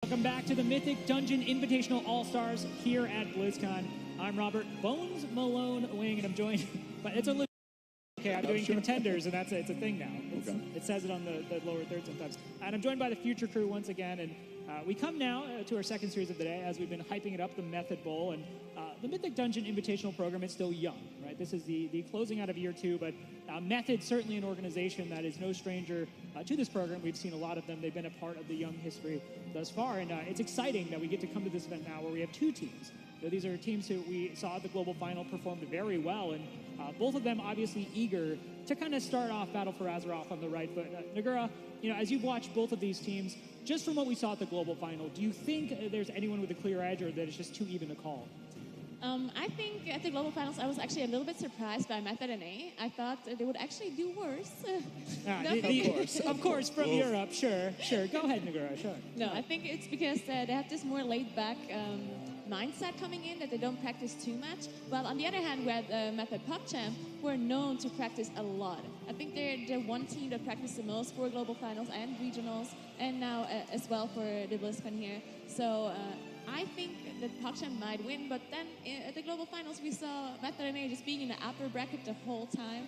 Welcome back to the Mythic Dungeon Invitational All-Stars here at Blizzcon. I'm Robert Bones Malone Wing, and I'm joined by, it's a legit, okay, I'm doing contenders, and it's a thing now. It says it on the lower third sometimes. And I'm joined by the Future Crew once again, and we come now to our second series of the day as we've been hyping it up, the Method Bowl, and the Mythic Dungeon Invitational program is still young, right? This is the closing out of year 2, but Method, certainly an organization that is no stranger to this program. We've seen a lot of them. They've been a part of the young history thus far, and it's exciting that we get to come to this event now where we have two teams. You know, these are teams who we saw at the Global Final performed very well, and both of them obviously eager to kind of start off Battle for Azeroth on the right foot. Nagura, you know, as you've watched both of these teams, just from what we saw at the Global Final, do you think there's anyone with a clear edge, or that it's just too even to call? I think at the Global Finals, I was actually a little bit surprised by Method MA. I thought they would actually do worse. Of course, from Europe, sure. Go ahead, Nagura, sure. No, I think it's because they have this more laid-back mindset coming in, that they don't practice too much. While on the other hand, we had Method MpogChamp, who are known to practice a lot. I think they're one team that practiced the most for Global Finals and Regionals, and now as well for the Blizzcon here. So I think that MpogChamp might win, but then at the Global Finals, we saw Method MA just being in the upper bracket the whole time,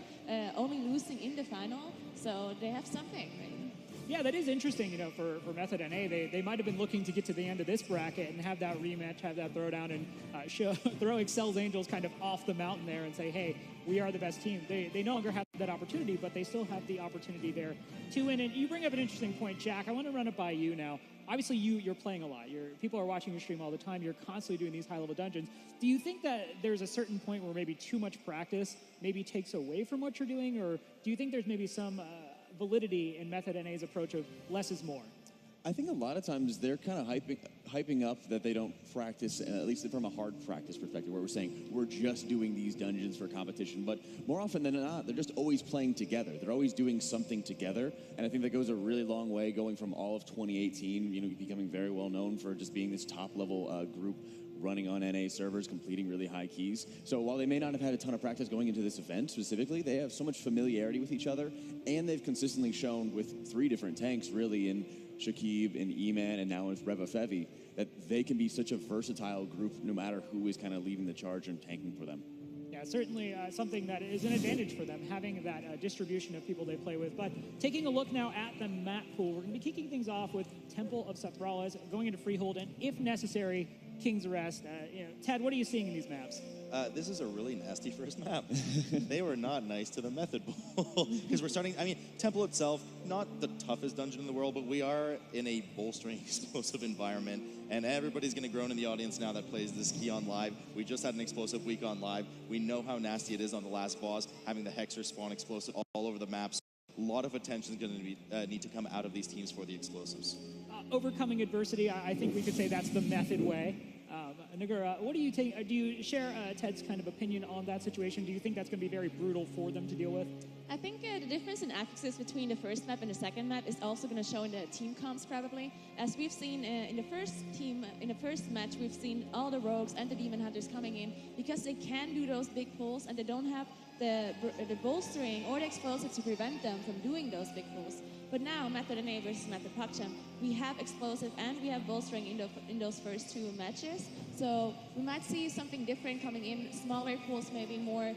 only losing in the final. So they have something, right? Yeah, that is interesting, you know, for Method NA. They might have been looking to get to the end of this bracket and have that rematch, have that throwdown, and throw Excel's Angels kind of off the mountain there and say, hey, we are the best team. They no longer have that opportunity, but they still have the opportunity there to win. And you bring up an interesting point, Jack. I want to run it by you now. Obviously, you're playing a lot. People are watching your stream all the time. You're constantly doing these high-level dungeons. Do you think that there's a certain point where maybe too much practice maybe takes away from what you're doing, or do you think there's maybe some validity in Method NA's approach of less is more? I think a lot of times they're kind of hyping up that they don't practice, at least from a hard practice perspective, where we're saying we're just doing these dungeons for competition. But more often than not, they're just always playing together. They're always doing something together. And I think that goes a really long way, going from all of 2018, you know, becoming very well known for just being this top-level group running on NA servers, completing really high keys. So while they may not have had a ton of practice going into this event specifically, they have so much familiarity with each other, and they've consistently shown with 3 different tanks, really, in Shakib, in E-Man, and now with Reva Fevi, that they can be such a versatile group no matter who is kind of leading the charge and tanking for them. Yeah, certainly something that is an advantage for them, having that distribution of people they play with. But taking a look now at the map pool, we're going to be kicking things off with Temple of Saprales, going into Freehold, and if necessary, King's Arrest. You know, Ted, what are you seeing in these maps? This is a really nasty first map. They were not nice to the Method Bowl. Because we're starting, I mean, Temple itself, not the toughest dungeon in the world, but we are in a bolstering explosive environment. And everybody's going to groan in the audience now that plays this key on live. We just had an explosive week on live. We know how nasty it is on the last boss, having the Hexer spawn explosive all over the maps. A lot of attention is going to need to come out of these teams for the explosives. Overcoming adversity, I think we could say that's the Method way. Nagura, what do you take? Do you share Ted's kind of opinion on that situation? Do you think that's going to be very brutal for them to deal with? I think the difference in access between the first map and the second map is also going to show in the team comps probably. As we've seen in the first match, we've seen all the rogues and the demon hunters coming in because they can do those big pulls and they don't have the bolstering or the explosives to prevent them from doing those big pulls. But now, Method NA versus Method MpogChamp, we have explosive and we have bolstering in those first 2 matches. So we might see something different coming in, smaller pulls, maybe more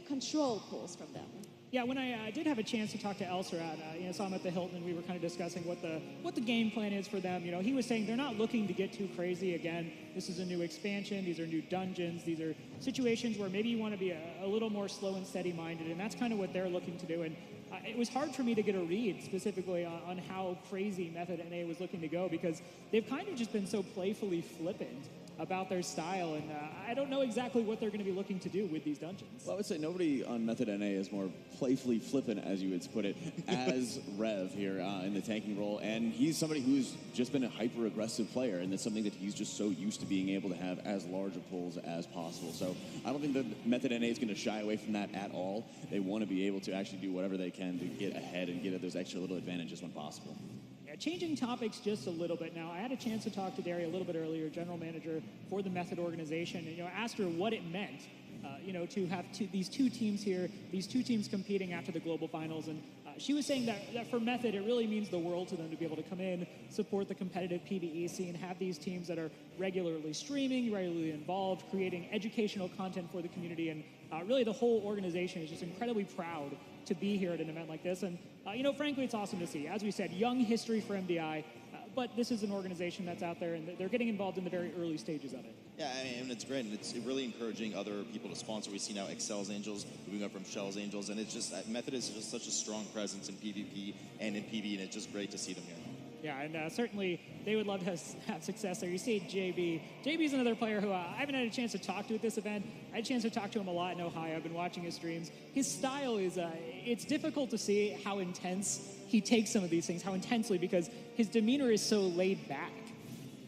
control pulls from them. Yeah, when I did have a chance to talk to Elsarat, saw him at the Hilton, and we were kind of discussing what the game plan is for them. You know, he was saying they're not looking to get too crazy. Again, this is a new expansion. These are new dungeons. These are situations where maybe you want to be a little more slow and steady-minded, and that's kind of what they're looking to do. And it was hard for me to get a read specifically on how crazy Method NA was looking to go because they've kind of just been so playfully flippant about their style, and I don't know exactly what they're going to be looking to do with these dungeons. Well, I would say nobody on Method NA is more playfully flippant, as you would put it, as Rev here in the tanking role, and he's somebody who's just been a hyper-aggressive player, and that's something that he's just so used to being able to have as large a pulls as possible. So I don't think that Method NA is going to shy away from that at all. They want to be able to actually do whatever they can to get ahead and get those extra little advantages when possible. Changing topics just a little bit now, I had a chance to talk to Derry a little bit earlier, general manager for the Method organization, and asked her what it meant, to have these 2 teams here, these 2 teams competing after the global finals, and she was saying that for Method, it really means the world to them to be able to come in, support the competitive PvE scene, have these teams that are regularly streaming, regularly involved, creating educational content for the community, and really the whole organization is just incredibly proud to be here at an event like this. And, frankly, it's awesome to see. As we said, young history for MDI, but this is an organization that's out there, and they're getting involved in the very early stages of it. Yeah, and it's great, and it's really encouraging other people to sponsor. We see now Excel's Angels moving up from Shell's Angels, and it's just, Method is just such a strong presence in PvP and in PvE, and it's just great to see them here. Yeah, and certainly they would love to have success there. You see JB. JB's another player who I haven't had a chance to talk to at this event. I had a chance to talk to him a lot in Ohio. I've been watching his streams. His style is, it's difficult to see how intense he takes some of these things, how intensely, because his demeanor is so laid back.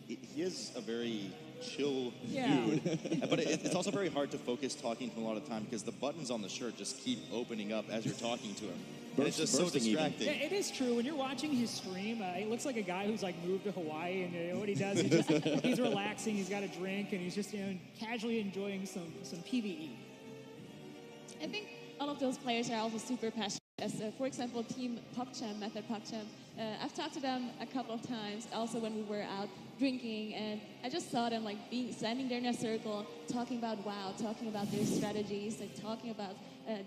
He is a very chill Yeah. dude, but it's also very hard to focus talking to him a lot of the time because the buttons on the shirt just keep opening up as you're talking to him. And it's just so bursting distracting. Yeah, it is true. When you're watching his stream, it looks like a guy who's moved to Hawaii, and what he does is he's relaxing, he's got a drink, and he's just casually enjoying some PvE. I think all of those players are also super passionate. As, for example, Team PogChamp, Method MpogChamp. I've talked to them a couple of times, also when we were out drinking, and I just saw them standing there in a circle, talking about WoW, talking about their strategies, talking about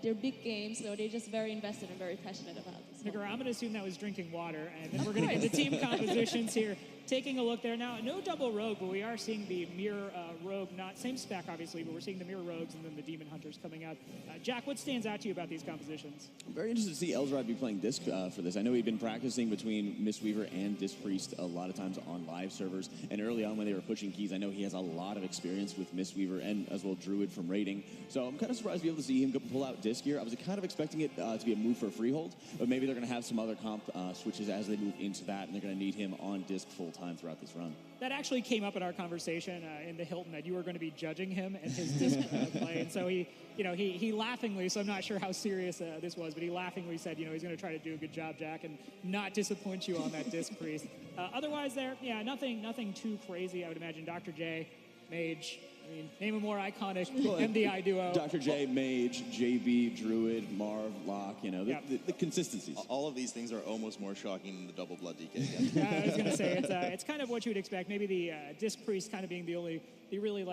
their big games. So they're just very invested and very passionate about this. Nicker, I'm going to assume that was drinking water, and then we're going to get the team compositions here. Taking a look there now, no double rogue, but we are seeing the mirror rogue, not same spec obviously, but we're seeing the mirror rogues and then the demon hunters coming out. Jack, what stands out to you about these compositions? I'm very interested to see Eldrad be playing Disc for this. I know he'd been practicing between Mistweaver and Disc Priest a lot of times on live servers, and early on when they were pushing keys, I know he has a lot of experience with Mistweaver and as well Druid from raiding. So I'm kind of surprised to be able to see him pull out Disc here. I was kind of expecting it to be a move for Freehold, but maybe they're going to have some other comp switches as they move into that, and they're going to need him on Disc full time throughout this run. That actually came up in our conversation in the Hilton, that you were going to be judging him and his disc play, and so he laughingly, so I'm not sure how serious this was, but he laughingly said, he's going to try to do a good job, Jack, and not disappoint you on that disc priest. Otherwise, there, nothing too crazy. I would imagine Dr. J, Mage. I mean, name a more iconic MDI duo. Dr. J, Mage, JB, Druid, Marv, Locke, the consistencies. All of these things are almost more shocking than the double blood DK. I was going to say, it's kind of what you would expect. Maybe the Disc Priest kind of being the really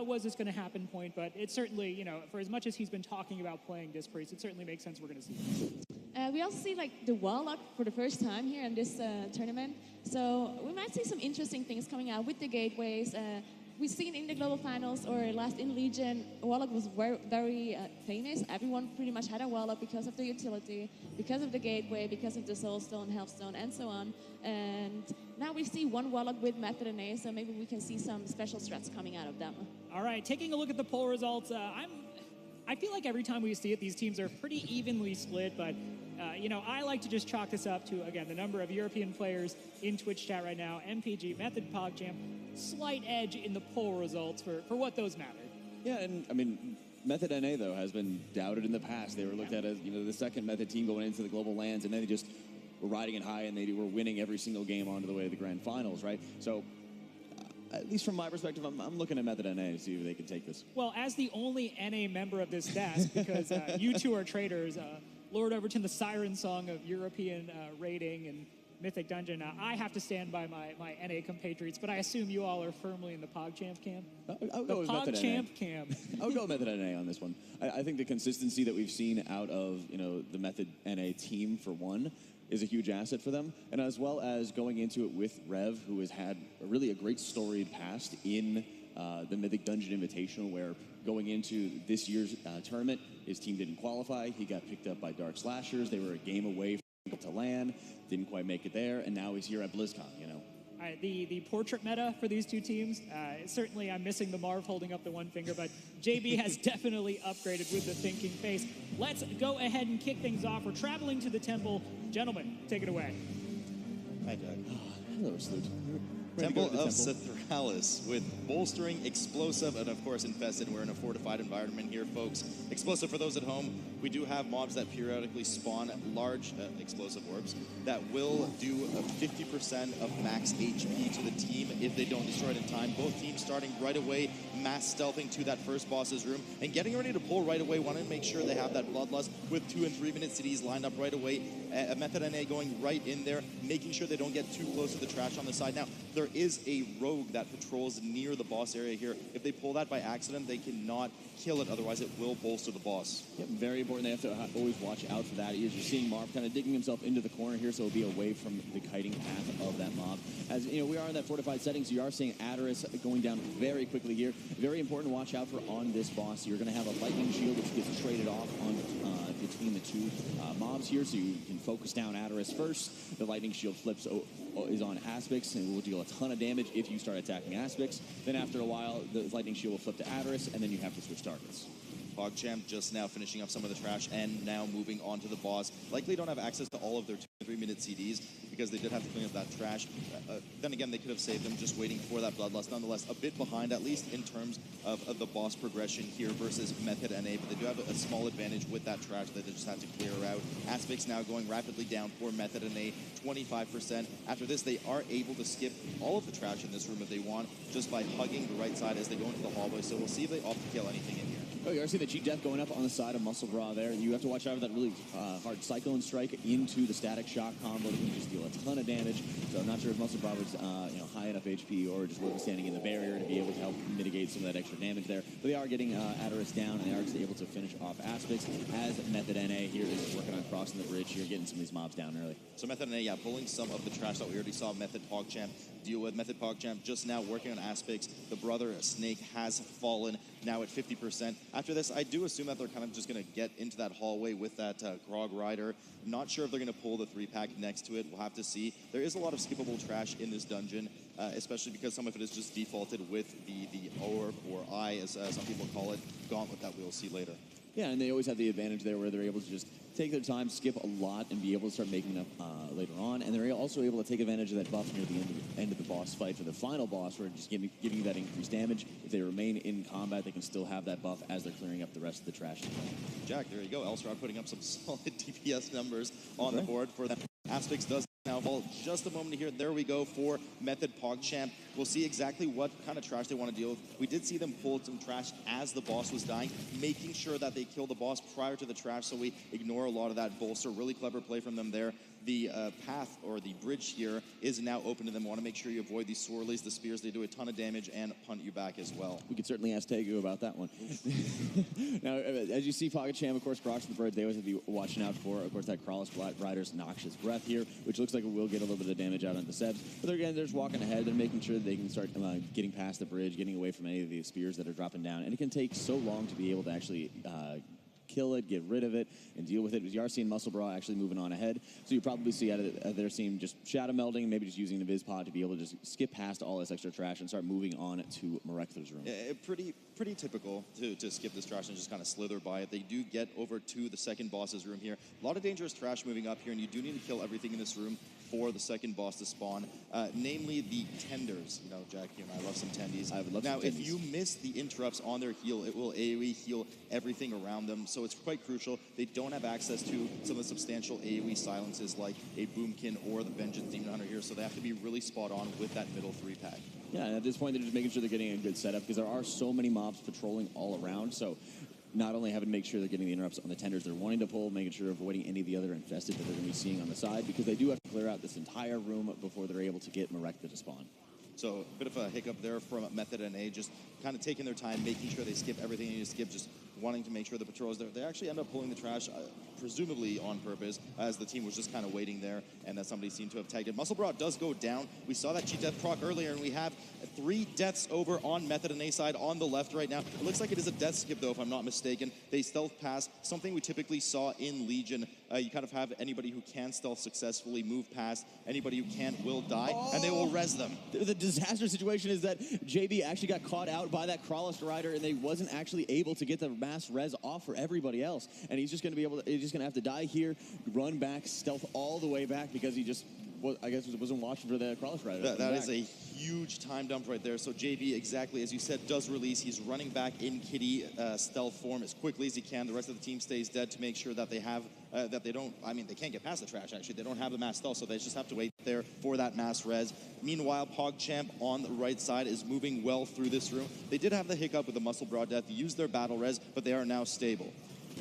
was this going to happen point, but it certainly, for as much as he's been talking about playing Disc Priest, it certainly makes sense we're going to see this. We also see the Warlock for the first time here in this tournament. So we might see some interesting things coming out with the gateways. We've seen in the global finals or last in Legion, Warlock was very famous. Everyone pretty much had a Warlock because of the utility, because of the gateway, because of the Soulstone, Healthstone, and so on. And now we see one Warlock with Method MA, so maybe we can see some special strats coming out of them. All right, taking a look at the poll results, I feel like every time we see it, these teams are pretty evenly split, but I like to just chalk this up to, again, the number of European players in Twitch chat right now. MPG, Method MpogChamp, slight edge in the poll results for what those matter. Yeah, and I mean, Method NA, though, has been doubted in the past. They were looked at as, the second Method team going into the global lands, and then they just were riding it high, and they were winning every single game onto the way to the grand finals, right? So, at least from my perspective, I'm looking at Method NA to see if they can take this. Well, as the only NA member of this desk, because you two are traders, Lord Overton, the siren song of European rating and Mythic Dungeon, I have to stand by my NA compatriots, but I assume you all are firmly in the PogChamp camp? I'll go with Method NA. PogChamp camp. I'll go with Method NA on this one. I think the consistency that we've seen out of the Method NA team, for one, is a huge asset for them, and as well as going into it with Rev, who has had really a great storied past in the Mythic Dungeon Invitational, where going into this year's tournament, his team didn't qualify. He got picked up by Dark Slashers. They were a game away from to LAN, didn't quite make it there, and now he's here at Blizzcon, The portrait meta for these two teams, certainly I'm missing the Marv holding up the one finger, but JB has definitely upgraded with the thinking face. Let's go ahead and kick things off. We're traveling to the temple. Gentlemen, take it away. Hi, Doug. Hello, Sloot. Temple of Sithralis with bolstering, explosive, and of course infested. We're in a fortified environment here, folks. Explosive for those at home. We do have mobs that periodically spawn large explosive orbs that will do 50% of max HP to the team if they don't destroy it in time. Both teams starting right away, mass stealthing to that first boss's room and getting ready to pull right away. Want to make sure they have that bloodlust with 2 and 3 minute CDs lined up right away. Method NA going right in there, making sure they don't get too close to the trash on the side. Now, there is a rogue that patrols near the boss area here. If they pull that by accident, they cannot kill it, otherwise it will bolster the boss. Yep, very important. They have to always watch out for that. You're seeing Marv kind of digging himself into the corner here, so he'll be away from the kiting path of that mob. As you know, we are in that fortified setting, so you are seeing Adaris going down very quickly here. Very important to watch out for on this boss. You're going to have a lightning shield which gets traded off on between the two mobs here, so you can focus down Adaris first. The lightning shield flips is on Aspects and will deal a ton of damage if you start attacking Aspects. Then after a while, the lightning shield will flip to Adaris, and then you have to switch targets. PogChamp just now finishing up some of the trash and now moving on to the boss. Likely don't have access to all of their 2 and 3 minute CDs because they did have to clean up that trash. Then again, they could have saved them just waiting for that bloodlust. Nonetheless, a bit behind, at least in terms of the boss progression here versus Method NA, but they do have a small advantage with that trash that they just have to clear out. Aspects now going rapidly down for Method NA, 25%. After this, they are able to skip all of the trash in this room if they want, just by hugging the right side as they go into the hallway. So we'll see if they opt to kill anything in here. Oh, you are seeing the cheat death going up on the side of Muscle Bra there. You have to watch out for that really hard Cyclone Strike into the Static Shock combo that can just deal a ton of damage. So I'm not sure if Muscle Bra was high enough HP or just really standing in the barrier to be able to help mitigate some of that extra damage there. But they are getting Adaris down, and they are just able to finish off Aspects as Method NA here is working on crossing the bridge here, getting some of these mobs down early. So Method NA, yeah, pulling some of the trash that we already saw Method PogChamp deal with. Method PogChamp just now working on Aspects. The brother Snake has fallen, now at 50%. After this, I do assume that they're kind of just going to get into that hallway with that Grog Rider. Not sure if they're going to pull the 3-pack next to it. We'll have to see. There is a lot of skippable trash in this dungeon, especially because some of it is just defaulted with the orb, or eye, as some people call it, gauntlet that we'll see later. Yeah, and they always have the advantage there where they're able to just take their time, skip a lot, and be able to start making up later on. And they're also able to take advantage of that buff near the end of the boss fight for the final boss, where just giving you that increased damage. If they remain in combat, they can still have that buff as they're clearing up the rest of the trash. Jack, there you go. Elsrar putting up some solid DPS numbers on the board for them. Aspects does now fall just a moment here. There we go for Method PogChamp. We'll see exactly what kind of trash they want to deal with. We did see them pull some trash as the boss was dying, making sure that they kill the boss prior to the trash, so we ignore a lot of that bolster. Really clever play from them there. The path, or the bridge here, is now open to them. Want to make sure you avoid these swirlies, the spears. They do a ton of damage and punt you back as well. We could certainly ask Tegu about that one. Now, as you see PogChamp, of course, crossing the bridge, they always have to be watching out for, of course, that Crawlus Rider's Noxious Breath here, which looks like it will get a little bit of damage out on the Sebs. But again, they're just walking ahead. They're making sure that they can start getting past the bridge, getting away from any of the spears that are dropping down. And it can take so long to be able to actually kill it, get rid of it, and deal with it. You are seeing Muscle Bra actually moving on ahead. So you probably see out of their team just shadow melding, maybe just using the Viz Pod to be able to just skip past all this extra trash and start moving on to Marekthar's room. Pretty typical to skip this trash and just kind of slither by it. They do get over to the second boss's room here. A lot of dangerous trash moving up here, and you do need to kill everything in this room for the second boss to spawn, namely the tenders. You know, Jack, you and I love some tendies. I would love now, some tendies. if you miss the interrupts on their heal, it will AoE heal everything around them, so it's quite crucial. They don't have access to some of the substantial AoE silences like a Boomkin or the Vengeance Demon Hunter here, so they have to be really spot on with that middle 3-pack. Yeah, and at this point, they're just making sure they're getting a good setup because there are so many mobs patrolling all around, so not only having to make sure they're getting the interrupts on the tenders they're wanting to pull, making sure they're avoiding any of the other infested that they're going to be seeing on the side, because they do have to clear out this entire room before they're able to get Marektha to spawn. So a bit of a hiccup there from Method NA, just kind of taking their time, making sure they skip everything they need to skip, just wanting to make sure the patrol is there. They actually end up pulling the trash, presumably on purpose, as the team was just kind of waiting there, and that somebody seemed to have tagged it. Muscle Bra does go down. We saw that cheat death proc earlier, and we have 3 deaths over on Method NA side on the left right now. It looks like it is a death skip, though, if I'm not mistaken. They stealth pass, something we typically saw in Legion. You kind of have anybody who can stealth successfully move past, anybody who can't will die, and they will res them. The disaster situation is that JB actually got caught out by that Crawlus Rider, and they wasn't actually able to get the mass res off for everybody else. And he's just going to have to die here, run back, stealth all the way back because he just I guess wasn't watching for the Crawler Strider. That is a huge time dump right there. So JB, exactly as you said, does release. He's running back in kitty stealth form as quickly as he can. The rest of the team stays dead to make sure that they have, that they don't, I mean, they can't get past the trash, actually. They don't have the mass stealth, so they just have to wait there for that mass res. Meanwhile, PogChamp on the right side is moving well through this room. They did have the hiccup with the Muscle Broad Death, used their battle res, but they are now stable.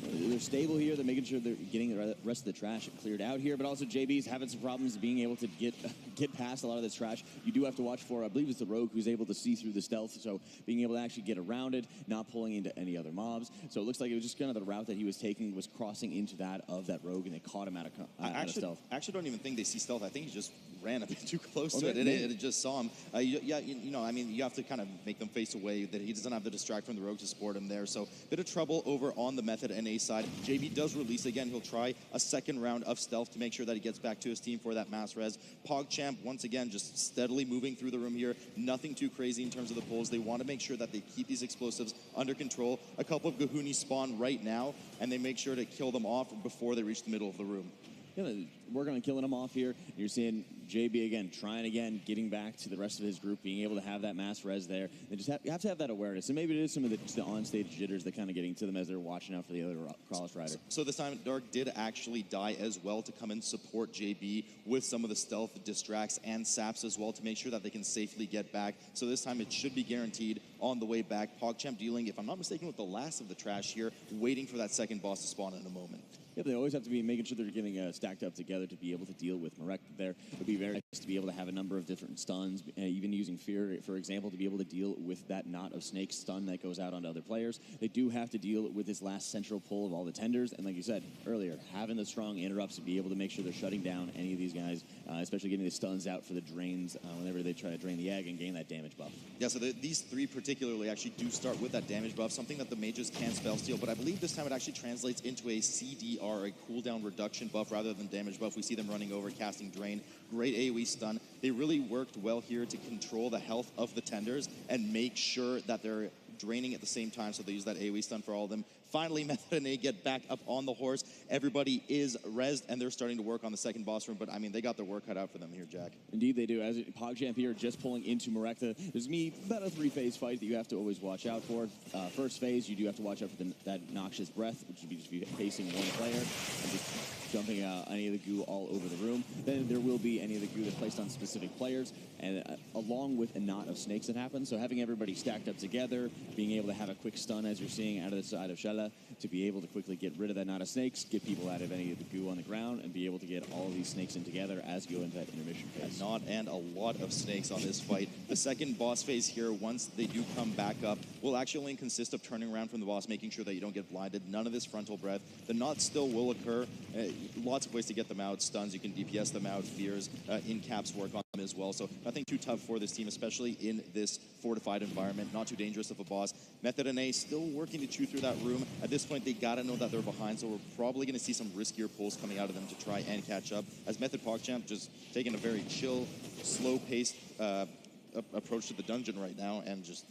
They're stable here. They're making sure they're getting the rest of the trash cleared out here. But also JB's having some problems being able to get past a lot of this trash. You do have to watch for, I believe it's the Rogue who's able to see through the stealth. So being able to actually get around it, not pulling into any other mobs. So it looks like it was just kind of the route that he was taking was crossing into that Rogue, and they caught him out of stealth. I actually don't even think they see stealth. I think he just ran a bit too close to it. It just saw him. You know, I mean, you have to kind of make them face away that he doesn't have the distract from the Rogue to support him there. So bit of trouble over on the Method NA side. JB does release again. He'll try a second round of stealth to make sure that he gets back to his team for that mass res. PogChamp, once again, just steadily moving through the room here. Nothing too crazy in terms of the pulls. They want to make sure that they keep these explosives under control. A couple of Gahooni spawn right now, and they make sure to kill them off before they reach the middle of the room. Yeah, working on killing them off here. You're seeing JB again, trying again, getting back to the rest of his group, being able to have that mass res there. They just you have to have that awareness. And maybe it is some of the on-stage jitters that kind of getting to them as they're watching out for the other Crawler Strider. So this time, Dark did actually die as well to come and support JB with some of the stealth distracts and saps as well to make sure that they can safely get back. So this time it should be guaranteed on the way back. PogChamp dealing, if I'm not mistaken, with the last of the trash here, waiting for that second boss to spawn in a moment. Yeah, they always have to be making sure they're getting stacked up together to be able to deal with Marek there. It would be very nice to be able to have a number of different stuns, even using Fear, for example, to be able to deal with that knot of snake stun that goes out onto other players. They do have to deal with this last central pull of all the tenders, and like you said earlier, having the strong interrupts to be able to make sure they're shutting down any of these guys, especially getting the stuns out for the drains whenever they try to drain the egg and gain that damage buff. Yeah, so these three particularly actually do start with that damage buff, something that the mages can spell steal, but I believe this time it actually translates into a CDR, a cooldown reduction buff rather than damage buff. We see them running over, casting Drain. Great AoE stun. They really worked well here to control the health of the tenders and make sure that they're draining at the same time, so they use that AoE stun for all of them. Finally, Method NA get back up on the horse. Everybody is rezzed, and they're starting to work on the second boss room, but I mean, they got their work cut out for them here, Jack. Indeed they do. As PogChamp here just pulling into Marekta, there's me about a 3-phase fight that you have to always watch out for. First phase, you do have to watch out for that noxious breath, which would be just be facing one player and just dumping any of the goo all over the room. Then there will be any of the goo that's placed on specific players, and along with a knot of snakes that happens. So having everybody stacked up together, being able to have a quick stun as you're seeing out of the side of Shella, to be able to quickly get rid of that knot of snakes, get people out of any of the goo on the ground, and be able to get all of these snakes in together as you go into that intermission phase. A knot and a lot of snakes on this fight. The second boss phase here, once they do come back up, will actually only consist of turning around from the boss, making sure that you don't get blinded. None of this frontal breath. The knot still will occur. Lots of ways to get them out. Stuns, you can DPS them out. Fears, in-caps work on them as well. So nothing too tough for this team, especially in this fortified environment. Not too dangerous of a boss. Method NA still working to chew through that room. At this point, they gotta know that they're behind, so we're probably gonna see some riskier pulls coming out of them to try and catch up. As Method PogChamp just taking a very chill, slow-paced approach to the dungeon right now and just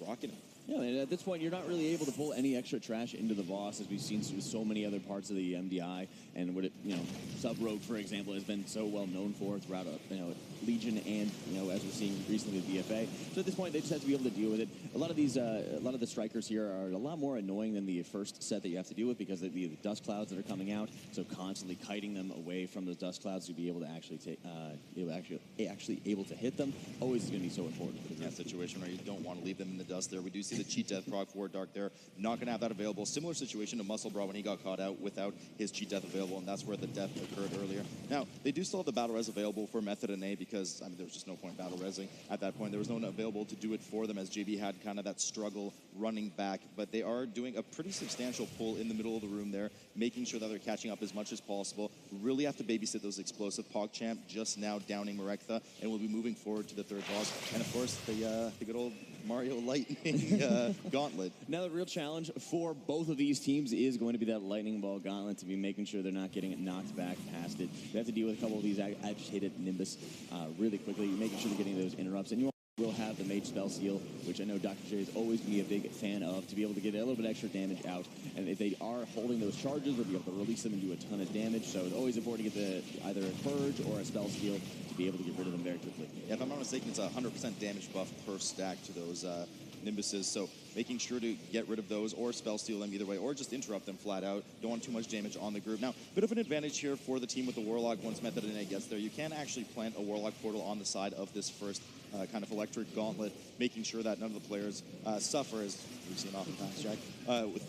rocking it. Yeah, and at this point, you're not really able to pull any extra trash into the boss, as we've seen with so many other parts of the MDI, and what Sub-Rogue, for example, has been so well known for throughout, Legion and, as we're seeing recently with BFA. So at this point, they just have to be able to deal with it. A lot of the strikers here are a lot more annoying than the first set that you have to deal with because of the dust clouds that are coming out. So constantly kiting them away from those dust clouds to be able to actually actually able to hit them always is going to be so important for the that situation where you don't want to leave them in the dust there. We do see the cheat death proc for Dark there. Not going to have that available. Similar situation to Muscle Bra when he got caught out without his cheat death available, and that's where the death occurred earlier. Now, they do still have the battle res available for Method NA because, there was just no point battle resing at that point. There was no one available to do it for them as JB had kind of that struggle running back, but they are doing a pretty substantial pull in the middle of the room there, making sure that they're catching up as much as possible. Really have to babysit those explosive. PogChamp just now downing Marekta, and we'll be moving forward to the third boss. And of course, the good old Mario Lightning Gauntlet. Now the real challenge for both of these teams is going to be that Lightning Ball Gauntlet, to be making sure they're not getting it knocked back past it. They have to deal with a couple of these agitated Nimbus really quickly, making sure they're getting those interrupts. And you will have the Mage Spell Seal, which I know Dr. J is always going to be a big fan of, to be able to get a little bit extra damage out. And if they are holding those charges, we'll be able to release them and do a ton of damage. So it's always important to get either a Purge or a Spell Seal to be able to get rid of them very quickly. Yeah, if I'm not mistaken, it's a 100% damage buff per stack to those Nimbuses, so making sure to get rid of those or spell steal them either way, or just interrupt them flat out. Don't want too much damage on the group. Now, bit of an advantage here for the team with the Warlock once Method NA gets there. You can actually plant a Warlock portal on the side of this first kind of electric gauntlet, making sure that none of the players suffer, as we've seen oftentimes, Jack,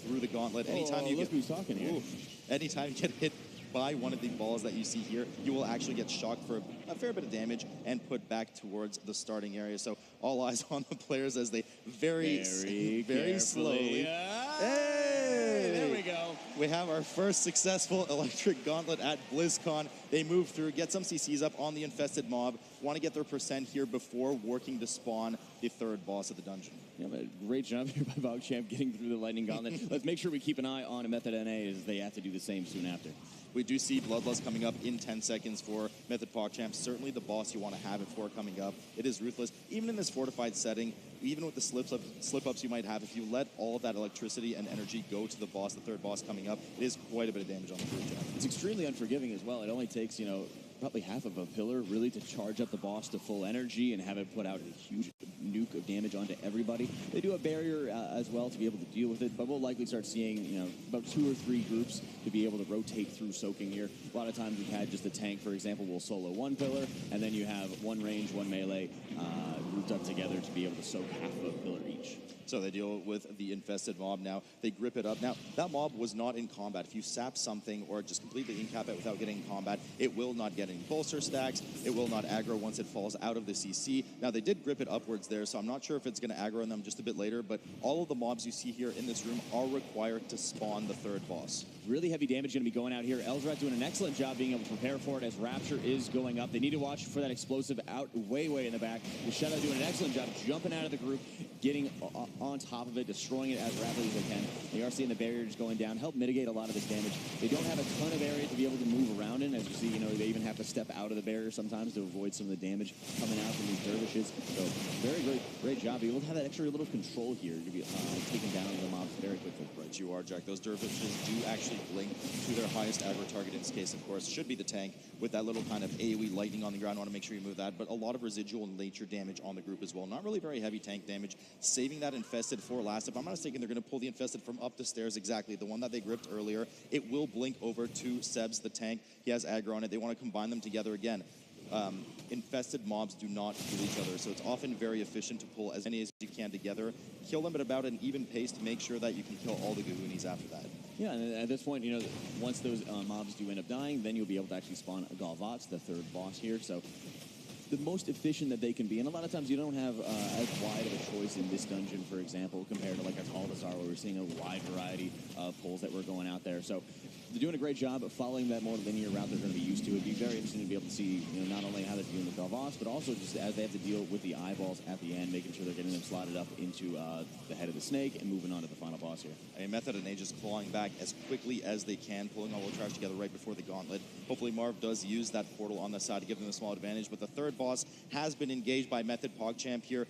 through the gauntlet. Anytime you look who's talking here. Anytime you get hit by one of the balls that you see here, you will actually get shocked for a fair bit of damage and put back towards the starting area. So all eyes on the players as they very slowly. Hey, there we go. We have our first successful electric gauntlet at Blizzcon. They move through, get some CCs up on the infested mob, want to get their percent here before working to spawn the third boss of the dungeon. Yeah, but great job here by MpogChamp getting through the lightning gauntlet. Let's make sure we keep an eye on a Method NA as they have to do the same soon after. We do see Bloodlust coming up in 10 seconds for Method MpogChamp. Certainly the boss you want to have it for coming up. It is ruthless. Even in this fortified setting, even with the slip-ups you might have, if you let all of that electricity and energy go to the boss, the third boss coming up, it is quite a bit of damage on the group, Jack. It's extremely unforgiving as well. It only takes, probably half of a pillar really to charge up the boss to full energy and have it put out a huge nuke of damage onto everybody. They do a barrier as well to be able to deal with it, but we'll likely start seeing, about 2 or 3 groups to be able to rotate through soaking here. A lot of times we've had just a tank, for example, will solo 1 pillar, and then you have 1 range, 1 melee grouped up together to be able to soak half of a pillar each. So they deal with the infested mob now. They grip it up. Now, that mob was not in combat. If you sap something or just completely incap it without getting in combat, it will not get any bolster stacks. It will not aggro once it falls out of the CC. Now, they did grip it upwards there, so I'm not sure if it's going to aggro on them just a bit later, but all of the mobs you see here in this room are required to spawn the third boss. Really heavy damage going to be going out here. Elzrat doing an excellent job being able to prepare for it as Rapture is going up. They need to watch for that explosive out way in the back. The Shadow doing an excellent job jumping out of the group, getting on top of it, destroying it as rapidly as they can. They are seeing the barriers going down, help mitigate a lot of this damage. They don't have a ton of area to be able to move around in. As you see, they even have to step out of the barrier sometimes to avoid some of the damage coming out from these dervishes. So very great job. Be able to have that extra little control here to be taking down the mobs very quickly. Right, you are, Jack. Those dervishes do actually blink to their highest aggro target. In this case, of course, should be the tank with that little kind of AoE lightning on the ground. I want to make sure you move that, but a lot of residual nature damage on the group as well. Not really very heavy tank damage. Saving that infested for last. If I'm not mistaken, they're going to pull the infested from up the stairs, exactly the one that they gripped earlier. It will blink over to Sebs, the tank. He has aggro on it. They want to combine them together again. Infested mobs do not kill each other, so it's often very efficient to pull as many as you can together, kill them at about an even pace to make sure that you can kill all the Goonies after that. Yeah, and at this point, once those mobs do end up dying, then you'll be able to actually spawn a Galvatz, the third boss here. So the most efficient that they can be, and a lot of times you don't have as wide of a choice in this dungeon, for example, compared to like a Talvazar, where we're seeing a wide variety of pulls that were going out there. So they're doing a great job of following that more linear route they're going to be used to. It'd be very interesting to be able to see, not only how they're doing the Galvatz, but also just as they have to deal with the eyeballs at the end, making sure they're getting them slotted up into the head of the snake and moving on to the final boss here. A Method and just clawing back as quickly as they can, pulling all the trash together right before the gauntlet. Hopefully Marv does use that portal on the side to give them a small advantage, but the third boss has been engaged by Method MpogChamp here.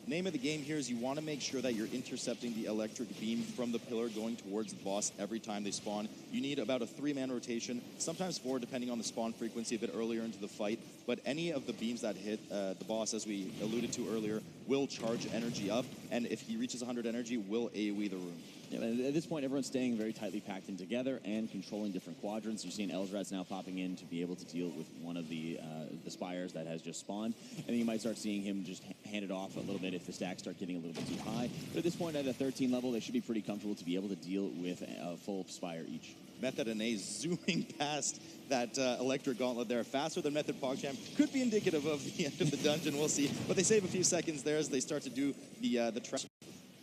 Name of the game here is you want to make sure that you're intercepting the electric beam from the pillar going towards the boss every time they spawn. You need about a 3-man rotation, sometimes 4 depending on the spawn frequency a bit earlier into the fight, but any of the beams that hit the boss, as we alluded to earlier, will charge energy up, and if he reaches 100 energy, will AoE the room. Yeah, at this point, everyone's staying very tightly packed in together and controlling different quadrants. You're seeing Elzrat's now popping in to be able to deal with one of the spires that has just spawned. And then you might start seeing him just hand it off a little bit if the stacks start getting a little bit too high. But at this point, at a 13 level, they should be pretty comfortable to be able to deal with a full spire each. Method and zooming past that electric gauntlet there, faster than Method MpogChamp. Could be indicative of the end of the dungeon, we'll see. But they save a few seconds there as they start to do the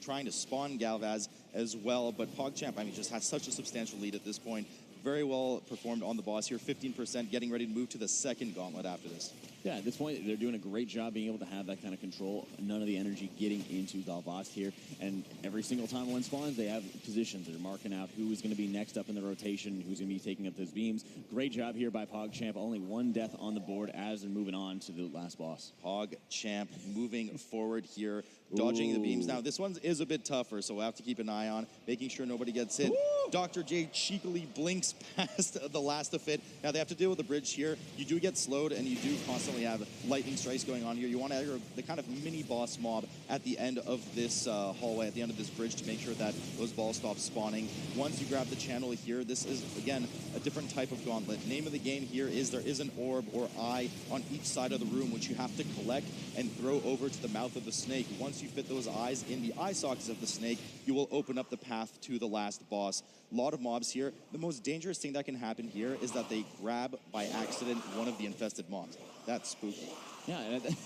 trying to spawn Galvaz as well, but PogChamp, just has such a substantial lead at this point. very well performed on the boss here. 15%, getting ready to move to the second gauntlet after this. Yeah, at this point, they're doing a great job being able to have that kind of control. None of the energy getting into the boss here. And every single time one spawns, they have positions. They're marking out who is going to be next up in the rotation, who's going to be taking up those beams. Great job here by PogChamp. Only one death on the board as they're moving on to the last boss. PogChamp moving forward here, dodging the beams. Now, this one is a bit tougher, so we'll have to keep an eye on, making sure nobody gets hit. Dr. J cheekily blinks past the last of it. Now, they have to deal with the bridge here. You do get slowed, and you do constantly have lightning strikes going on here. You want to aggro the kind of mini boss mob at the end of this hallway, at the end of this bridge, to make sure that those balls stop spawning. Once you grab the channel here, this is, again, a different type of gauntlet. Name of the game here is there is an orb or eye on each side of the room, which you have to collect and throw over to the mouth of the snake. Once you fit those eyes in the eye sockets of the snake, you will open up the path to the last boss. A lot of mobs here. The most dangerous thing that can happen here is that they grab, by accident, one of the infested mobs. That's spooky. Yeah, and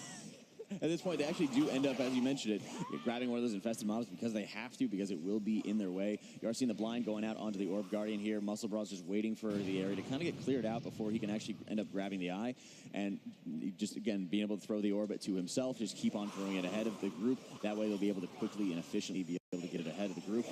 at this point, they actually do end up, as you mentioned it, grabbing one of those infested mobs because they have to, because it will be in their way. You are seeing the blind going out onto the Orb Guardian here. Muscle Brawl's just waiting for the area to kind of get cleared out before he can actually end up grabbing the eye. And just, again, being able to throw the orbit to himself, just keep on throwing it ahead of the group. That way they'll be able to quickly and efficiently be able to get it ahead of the group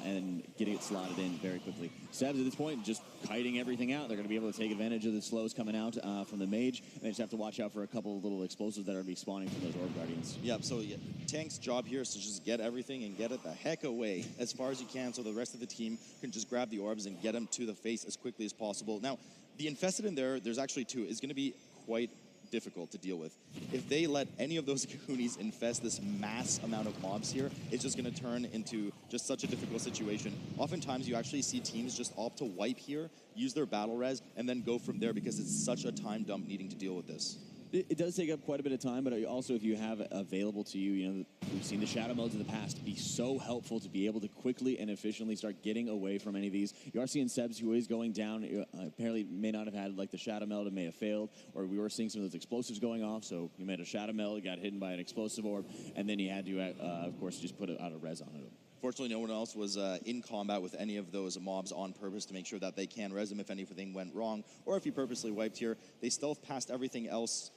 and getting it slotted in very quickly. Sebs, at this point, just kiting everything out. They're going to be able to take advantage of the slows coming out from the mage. And they just have to watch out for a couple of little explosives that are going to be spawning from those Orb Guardians. Yep, so Tank's job here is to just get everything and get it the heck away as far as you can, so the rest of the team can just grab the orbs and get them to the face as quickly as possible. Now, the infested in there's actually two, is going to be quite difficult to deal with. If they let any of those Kahunis infest this mass amount of mobs here, it's just going to turn into just such a difficult situation. Oftentimes, you actually see teams just opt to wipe here, use their battle res, and then go from there because it's such a time dump needing to deal with this. It does take up quite a bit of time, but also if you have it available to you, you know, we've seen the shadow modes in the past be so helpful to be able to quickly and efficiently start getting away from any of these. You are seeing Sebs who is going down, apparently may not have had like the shadow meld and may have failed, or we were seeing some of those explosives going off, so you made a shadow meld, got hidden by an explosive orb, and then you had to, of course, just put out a res on it. Fortunately, no one else was in combat with any of those mobs on purpose to make sure that they can res them if anything went wrong, or if you purposely wiped here. They stealth past everything else.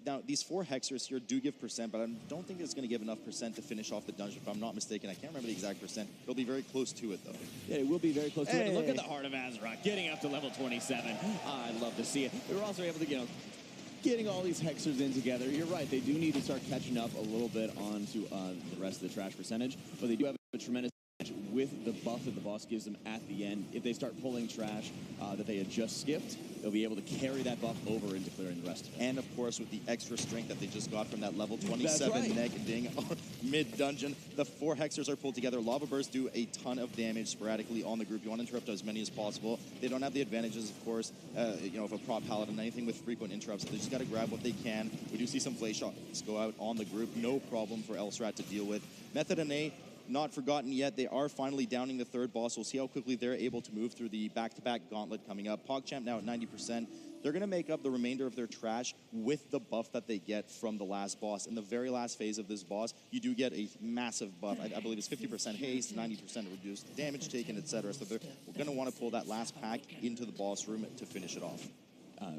Now, these 4 hexers here do give percent, but I don't think it's going to give enough percent to finish off the dungeon, if I'm not mistaken. I can't remember the exact percent. It'll be very close to it, though. Yeah, it will be very close to it. And look at the Heart of Azeroth getting up to level 27. I'd love to see it. We were also able to, getting all these hexers in together. You're right, they do need to start catching up a little bit onto the rest of the trash percentage, but they do have a tremendous with the buff that the boss gives them at the end. If they start pulling trash that they had just skipped, they'll be able to carry that buff over into clearing the rest of it. And of course, with the extra strength that they just got from that level 27 neck-ding mid-dungeon, the 4 hexers are pulled together. Lava Bursts do a ton of damage sporadically on the group. You want to interrupt as many as possible. They don't have the advantages, of course, of a prop paladin, anything with frequent interrupts. They just got to grab what they can. We do see some flay shots go out on the group. No problem for Elsrat to deal with. Method MpogChamp, not forgotten yet. They are finally downing the 3rd boss. We'll see how quickly they're able to move through the back-to-back gauntlet coming up. PogChamp now at 90%. They're going to make up the remainder of their trash with the buff that they get from the last boss. In the very last phase of this boss, you do get a massive buff. I believe it's 50% haste, 90% reduced damage taken, etc. So they're going to want to pull that last pack into the boss room to finish it off.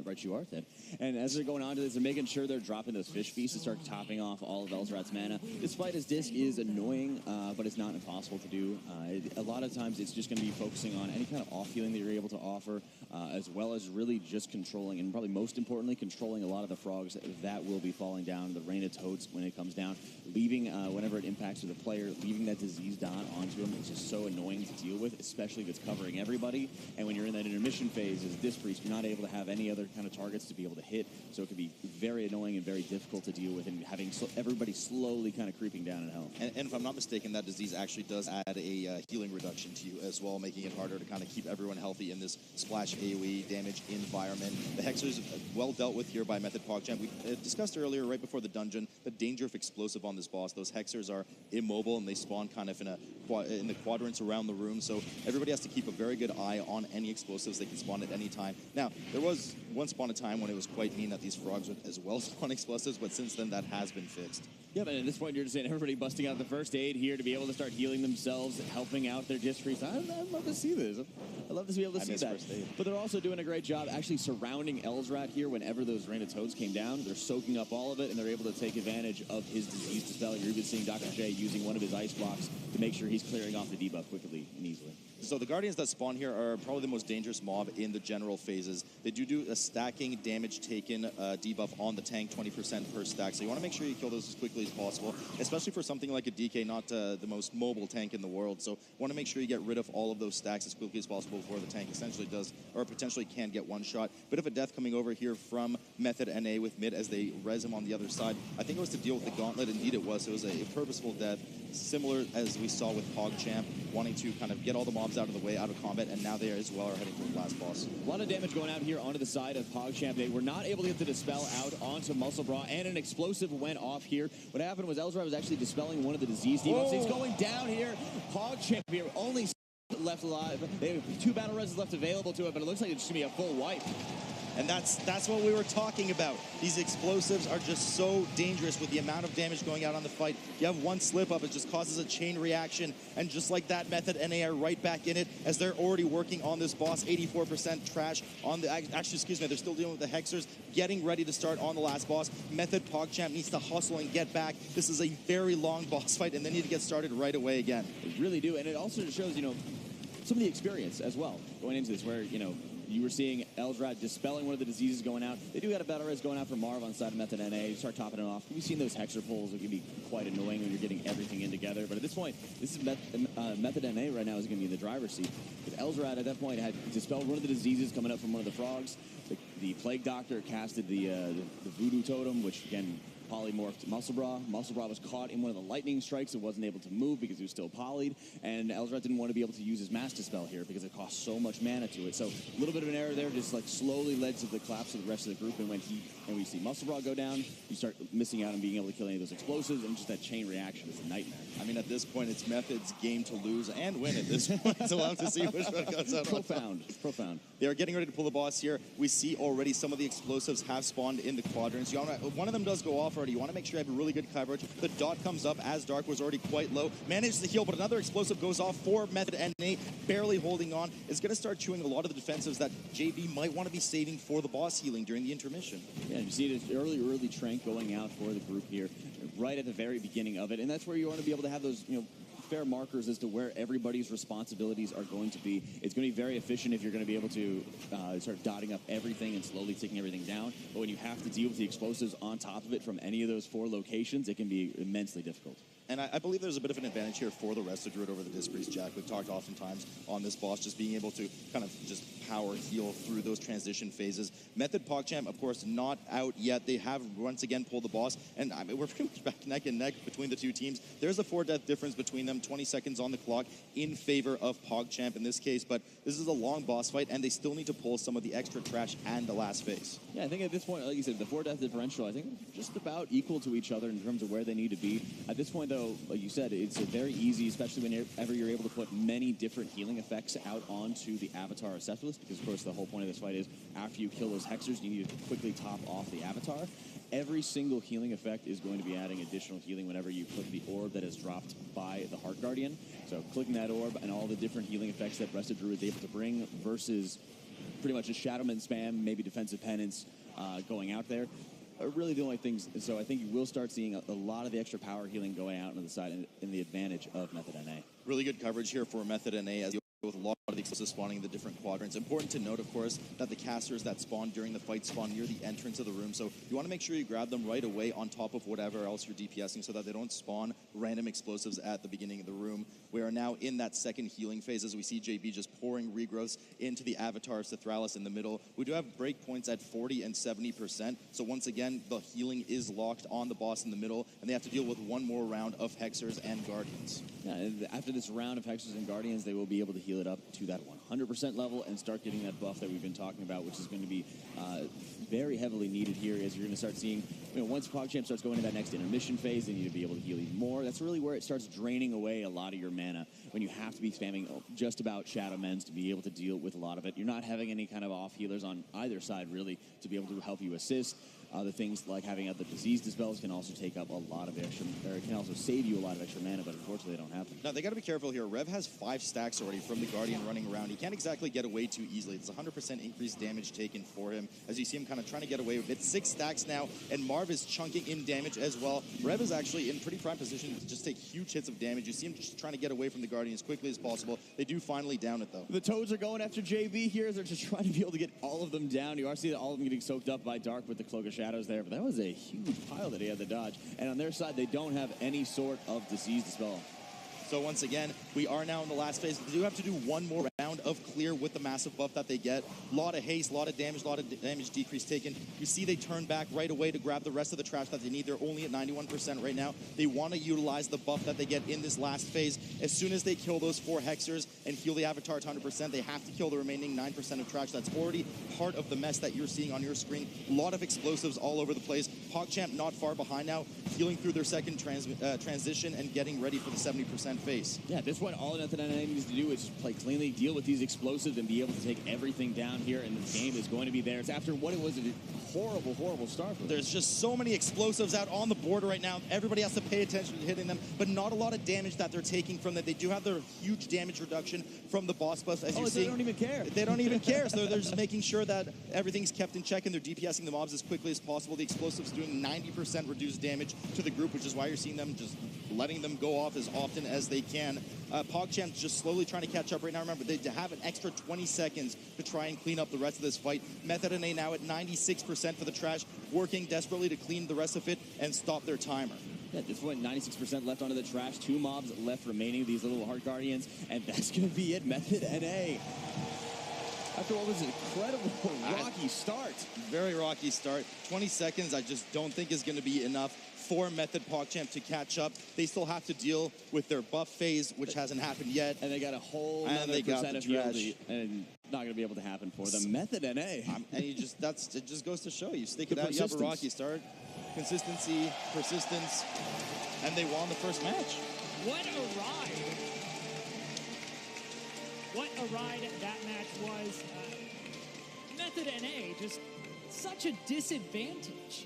Right you are, Ted. And as they're going on to this, they're making sure they're dropping those fish feasts to start topping off all of Elsrat's mana. Despite his disc is annoying, but it's not impossible to do. A lot of times it's just going to be focusing on any kind of off-healing that you're able to offer, as well as really just controlling, and probably most importantly, controlling a lot of the frogs that will be falling down, the rain of toads when it comes down, leaving, whenever it impacts the player, leaving that disease dot onto him is just so annoying to deal with, especially if it's covering everybody. And when you're in that intermission phase as a disc priest, you're not able to have any other kind of targets to be able to hit, so it can be very annoying and very difficult to deal with, and having everybody slowly kind of creeping down in health. And if I'm not mistaken, that disease actually does add a healing reduction to you as well, making it harder to kind of keep everyone healthy in this splash AoE damage environment. The Hexers well dealt with here by Method MpogChamp. We discussed earlier, right before the dungeon, the danger of explosive on this boss. Those Hexers are immobile and they spawn kind of in the quadrants around the room, so everybody has to keep a very good eye on any explosives. They can spawn at any time. Now, there was once upon a time when it was quite mean that these frogs would as well spawn explosives, but since then that has been fixed. Yeah, but at this point, you're just saying everybody busting out the first aid here to be able to start healing themselves, helping out their disc freeze. I'd love to see this. I'd love to be able to see that. First aid. But they're also doing a great job actually surrounding Elsrat here whenever those Rain of Toads came down. They're soaking up all of it, and they're able to take advantage of his disease dispel. You're even seeing Dr. J using one of his ice blocks to make sure he's clearing off the debuff quickly and easily. So the Guardians that spawn here are probably the most dangerous mob in the general phases. They do a stacking damage taken debuff on the tank, 20% per stack. So you want to make sure you kill those as quickly as possible, especially for something like a DK, not the most mobile tank in the world. So you want to make sure you get rid of all of those stacks as quickly as possible before the tank essentially does, or potentially can get one shot. Bit of a death coming over here from Method NA with mid as they res him on the other side. I think it was to deal with the gauntlet. Indeed it was. It was a purposeful death, similar as we saw with MpogChamp, wanting to kind of get all the mobs out of the way, out of combat, and now they as well are heading for the last boss. A lot of damage going out here onto the side of MpogChamp. They were not able to get the Dispel out onto Muscle Bra, and an explosive went off here. What happened was Elsrat was actually dispelling one of the disease debuffs. He's going down here. MpogChamp here only left alive. They have 2 battle reses left available to it, but it looks like it's just going to be a full wipe. And that's what we were talking about. These explosives are just so dangerous with the amount of damage going out on the fight. You have one slip up, it just causes a chain reaction. And just like that, Method NA are right back in it as they're already working on this boss. 84% trash on the, actually, excuse me, they're still dealing with the Hexers, getting ready to start on the last boss. Method MpogChamp needs to hustle and get back. This is a very long boss fight and they need to get started right away again. They really do. And it also shows, some of the experience as well going into this where, you were seeing Elsrat dispelling one of the diseases going out. They do got a battle res going out for Marv on the side of Method NA. You start topping it off. We've seen those Hexer pulls. It can be quite annoying when you're getting everything in together. But at this point, this is Method NA right now is going to be in the driver's seat. But Elsrat at that point had dispelled one of the diseases coming up from one of the frogs. The Plague Doctor casted the Voodoo Totem, which again polymorphed Muscle Bra. Muscle Bra was caught in one of the lightning strikes and wasn't able to move because he was still polyed. And Elsrat didn't want to be able to use his Mass Dispel here because it cost so much mana to it. So a little bit of an error there, just like slowly led to the collapse of the rest of the group. And when we see Muscle Bra go down, you start missing out on being able to kill any of those explosives, and just that chain reaction is a nightmare. I mean, at this point, it's Method's game to lose and win at this point. So we'll have to see which one goes out. Profound. They are getting ready to pull the boss here. We see already some of the explosives have spawned in the quadrants. One of them does go off already. You want to make sure you have really good coverage. The dot comes up as Dark was already quite low. Manages to heal, but another explosive goes off for Method NA, barely holding on. It's going to start chewing a lot of the defensives that JV might want to be saving for the boss healing during the intermission. Yeah, you see this early trank going out for the group here, right at the very beginning of it. And that's where you want to be able to have those, fair markers as to where everybody's responsibilities are going to be. It's going to be very efficient if you're going to be able to start dotting up everything and slowly taking everything down. But when you have to deal with the explosives on top of it from any of those 4 locations, it can be immensely difficult. And I believe there's a bit of an advantage here for the rest of Druid over the Disc Priest, Jack. We've talked oftentimes on this boss, just being able to kind of just power heal through those transition phases. Method MpogChamp, of course, not out yet. They have once again pulled the boss, and I mean, we're pretty much back neck and neck between the two teams. There's a 4-death difference between them, 20 seconds on the clock in favor of MpogChamp in this case, but this is a long boss fight, and they still need to pull some of the extra trash and the last phase. Yeah, I think at this point, like you said, the 4-death differential, I think just about equal to each other in terms of where they need to be. At this point, though, like you said, it's very easy, especially whenever you're able to put many different healing effects out onto the Avatar of Cephalus, because, of course, the whole point of this fight is after you kill those Hexers, you need to quickly top off the Avatar. Every single healing effect is going to be adding additional healing whenever you click the orb that is dropped by the Heart Guardian. So clicking that orb and all the different healing effects that Rested Druid is able to bring versus pretty much a Shadowman spam, maybe Defensive Penance going out there, are really the only things. So I think you will start seeing a lot of the extra power healing going out on the side in the advantage of Method NA. Really good coverage here for Method NA as with a lot of the explosives spawning in the different quadrants. Important to note, of course, that the casters that spawn during the fight spawn near the entrance of the room, so you want to make sure you grab them right away on top of whatever else you're DPSing so that they don't spawn random explosives at the beginning of the room. We are now in that second healing phase as we see JB just pouring regrowths into the Avatar of Cithralis in the middle. We do have breakpoints at 40 and 70%, so once again, the healing is locked on the boss in the middle, and they have to deal with one more round of Hexers and Guardians. Yeah, after this round of Hexers and Guardians, they will be able to heal it up to that 100% level and start getting that buff that we've been talking about, which is going to be very heavily needed here as you're going to start seeing, once PogChamp starts going into that next intermission phase, they need to be able to heal even more. That's really where it starts draining away a lot of your mana when you have to be spamming just about Shadow Men's to be able to deal with a lot of it. You're not having any kind of off healers on either side, really, to be able to help you assist. The things like having other disease dispels can also take up a lot of extra, or it can also save you a lot of extra mana, but unfortunately they don't happen. Now, they got to be careful here. Rev has 5 stacks already from the Guardian running around. He can't exactly get away too easily. It's 100% increased damage taken for him, as you see him kind of trying to get away with it. 6 stacks now, and Marv is chunking in damage as well. Rev is actually in pretty prime position to just take huge hits of damage. You see him just trying to get away from the Guardian as quickly as possible. They do finally down it, though. The Toads are going after JB here. They're just trying to be able to get all of them down. You are seeing all of them getting soaked up by Dark with the Cloak of Shadows there, but that was a huge pile that he had to dodge. And on their side, they don't have any sort of disease dispel. So once again, we are now in the last phase. They do have to do one more round of clear with the massive buff that they get. A lot of haste, a lot of damage decrease taken. You see they turn back right away to grab the rest of the trash that they need. They're only at 91% right now. They want to utilize the buff that they get in this last phase. As soon as they kill those 4 Hexers and heal the Avatar to 100%, they have to kill the remaining 9% of trash. That's already part of the mess that you're seeing on your screen. A lot of explosives all over the place. PogChamp not far behind now, healing through their second transition and getting ready for the 70% phase. Yeah, at this point, all Method MpogChamp needs to do is just play cleanly, deal with these explosives, and be able to take everything down here, and the game is going to be theirs. After what it was a horrible, horrible start for them. There's just so many explosives out on the border right now. Everybody has to pay attention to hitting them, but not a lot of damage that they're taking from them. They do have their huge damage reduction from the boss buff, as you're seeing. They don't even care. They don't even care, so they're just making sure that everything's kept in check, and they're DPSing the mobs as quickly as possible. The explosives doing 90% reduced damage to the group, which is why you're seeing them just letting them go off as often as they can. PogChamp's just slowly trying to catch up right now. Remember, they have an extra 20 seconds to try and clean up the rest of this fight. Method NA now at 96% for the trash, working desperately to clean the rest of it and stop their timer. Yeah, this point, 96% left onto the trash. 2 mobs left remaining, these little Heart Guardians, and that's going to be it. Method NA. After what was an incredible rocky start. Very rocky start. 20 seconds, I just don't think is going to be enough for Method PogChamp to catch up. They still have to deal with their buff phase, which hasn't happened yet. And they got a whole other percent of heal, and not going to be able to happen for them. Method NA. And it just goes to show you. Stick it out, you have a rocky start. Consistency, persistence, and they won the first match. What a ride. What a ride that match was. Method NA, just such a disadvantage.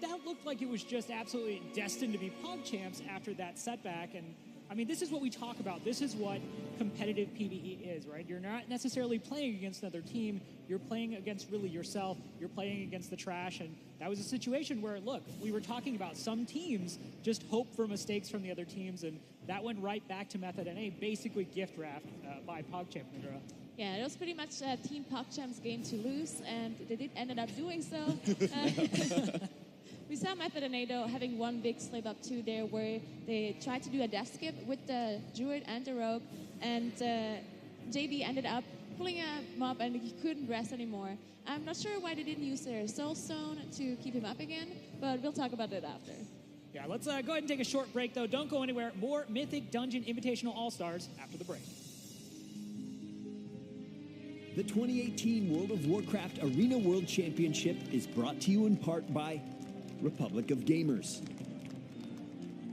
That looked like it was just absolutely destined to be PogChamps after that setback. And I mean, this is what we talk about. This is what competitive PvE is, right? You're not necessarily playing against another team. You're playing against really yourself. You're playing against the trash. And that was a situation where, look, we were talking about some teams just hope for mistakes from the other teams. And that went right back to Method NA, basically gift wrapped by PogChamp Nidra. Yeah, it was pretty much Team PogChamp's game to lose, and they did ended up doing so. We saw Method NA, though, having one big slip up too there where they tried to do a death skip with the Druid and the Rogue, and JB ended up pulling a mob and he couldn't rest anymore. I'm not sure why they didn't use their Soul Stone to keep him up again, but we'll talk about that after. Yeah, let's go ahead and take a short break, though. Don't go anywhere. More Mythic Dungeon Invitational All-Stars after the break. The 2018 World of Warcraft Arena World Championship is brought to you in part by Republic of Gamers,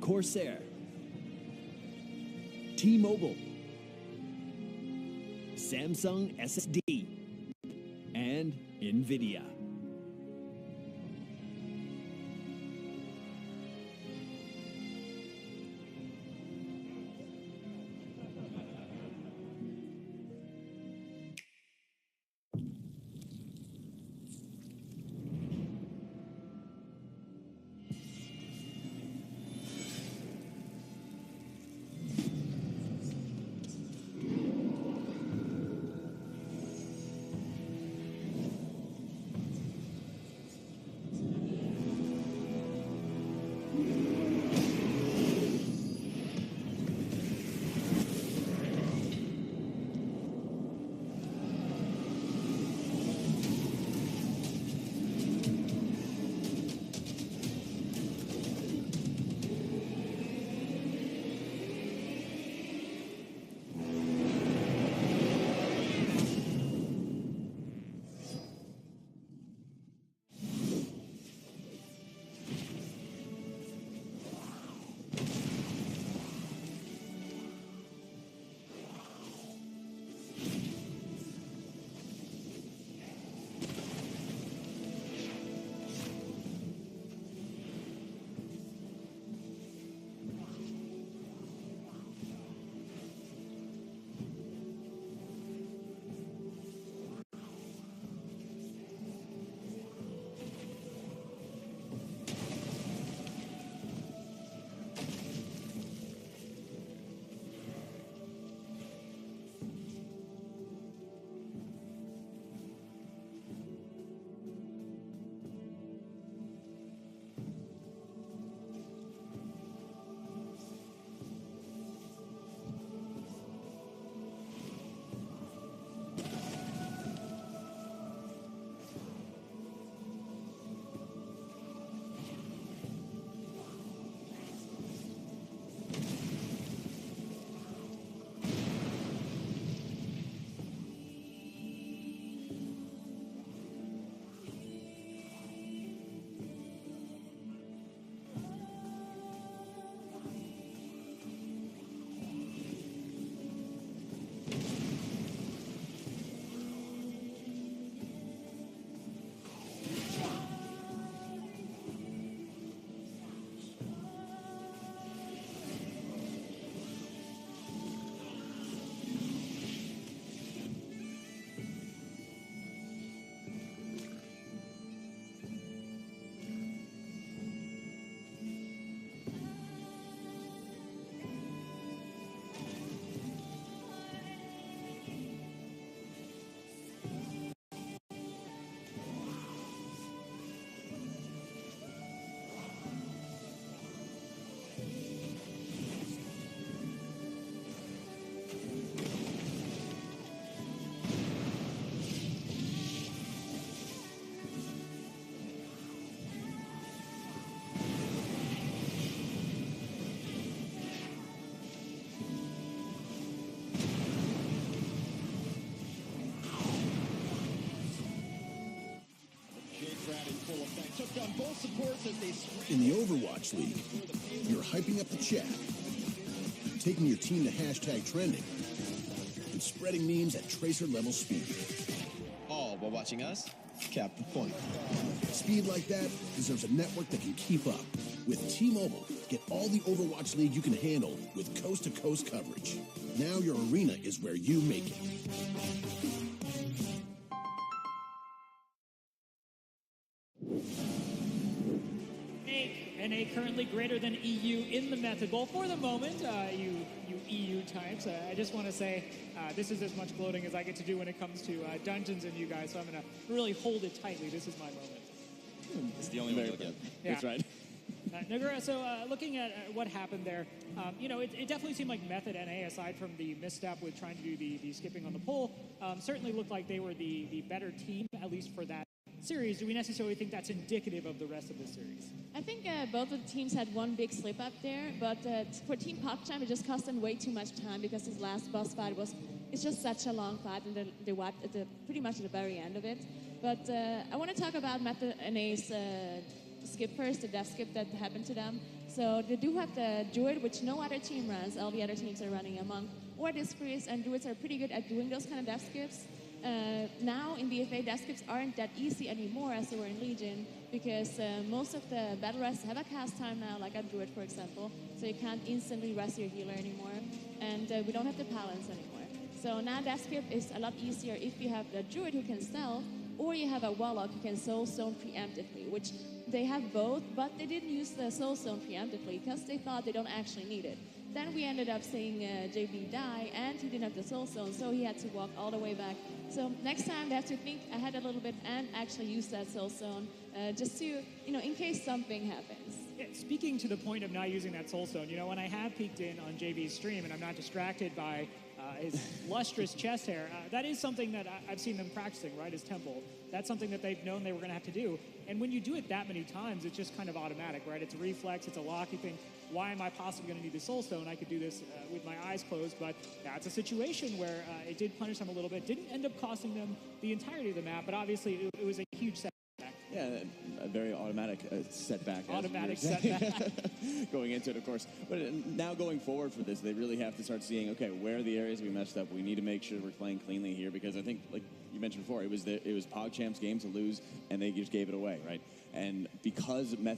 Corsair, T-Mobile, Samsung SSD, and NVIDIA. In the Overwatch League, you're hyping up the chat, taking your team to hashtag trending, and spreading memes at tracer level speed. All while watching us cap the point. Speed like that deserves a network that can keep up. With T-Mobile, get all the Overwatch League you can handle with coast-to-coast coverage. Now your arena is where you make it. NA currently greater than EU in the Method Bowl. For the moment, you EU types, I just want to say this is as much gloating as I get to do when it comes to Dungeons and you guys, so I'm going to really hold it tightly. This is my moment. It's the only way you'll get. Yeah. That's right. Nagura, so looking at what happened there, it definitely seemed like Method NA, aside from the misstep with trying to do the skipping on the pole, certainly looked like they were the better team, at least for that series. Do we necessarily think that's indicative of the rest of the series? I think both of the teams had one big slip up there, but for Team MpogChamp, it just cost them way too much time because his last boss fight it's just such a long fight, and they wiped at pretty much at the very end of it. But I want to talk about Method NA's skip first, the death skip that happened to them. So they do have the Druid, which no other team runs. All the other teams are running a Monk or Disc Priest, and Druids are pretty good at doing those kind of death skips. Now in BFA, death skips aren't that easy anymore as they were in Legion, because most of the battle rests have a cast time now, like a Druid, for example, so you can't instantly rest your healer anymore, and we don't have the Paladins anymore. So now death skip is a lot easier if you have the Druid who can stealth, or you have a Warlock who can Soul Stone preemptively, which they have both, but they didn't use the Soul Stone preemptively because they thought they don't actually need it. Then we ended up seeing JB die, and he didn't have the Soul Stone, so he had to walk all the way back. So next time they have to think ahead a little bit and actually use that Soul Stone just to, in case something happens. Yeah, speaking to the point of not using that Soul Stone, when I have peeked in on JB's stream and I'm not distracted by his lustrous chest hair, that is something that I've seen them practicing, right, his temple. That's something that they've known they were going to have to do. And when you do it that many times, it's just kind of automatic, right? It's a reflex, it's a lock. You think, why am I possibly going to need the Soul Stone? I could do this with my eyes closed, but that's a situation where it did punish them a little bit. Didn't end up costing them the entirety of the map, but obviously it was a huge setback. Yeah, a very automatic setback. Automatic setback. Going into it, of course. But now going forward for this, they really have to start seeing, okay, where are the areas we messed up? We need to make sure we're playing cleanly here, because I think, like you mentioned before, it was PogChamp's game to lose, and they just gave it away, right? And because NA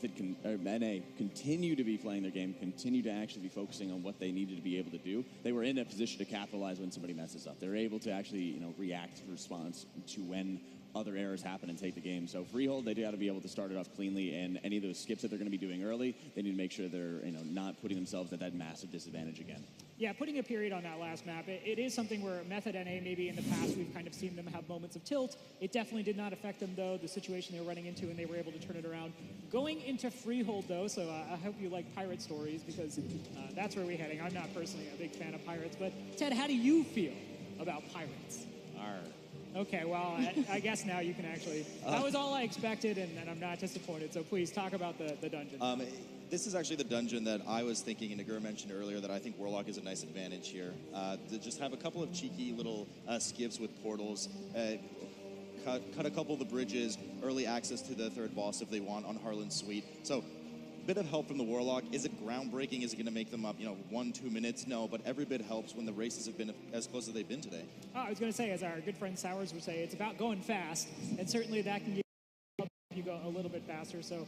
continue to be playing their game, continue to actually be focusing on what they needed to be able to do, they were in a position to capitalize when somebody messes up. They're able to actually, react, response to when other errors happen and take the game. So Freehold, they got to be able to start it off cleanly, and any of those skips that they're going to be doing early, they need to make sure they're not putting themselves at that massive disadvantage again. Yeah, putting a period on that last map, it is something where Method NA, maybe in the past, we've kind of seen them have moments of tilt. It definitely did not affect them, though, the situation they were running into, and they were able to turn it around. Going into Freehold, though, so I hope you like pirate stories, because that's where we're heading. I'm not personally a big fan of pirates, but Ted, how do you feel about pirates? Arr. Okay, well, I guess now you can actually... That was all I expected, and I'm not disappointed, so please talk about the dungeon. This is actually the dungeon that I was thinking, and Nagura mentioned earlier, that I think Warlock is a nice advantage here. To just have a couple of cheeky little skips with portals, cut a couple of the bridges, early access to the third boss if they want on Harlan's Suite. So, bit of help from the Warlock. Is it groundbreaking? Is it going to make them up, 1-2 minutes? No, but every bit helps when the races have been as close as they've been today. I was going to say, as our good friend Sowers would say, it's about going fast, and certainly that can help you go a little bit faster. So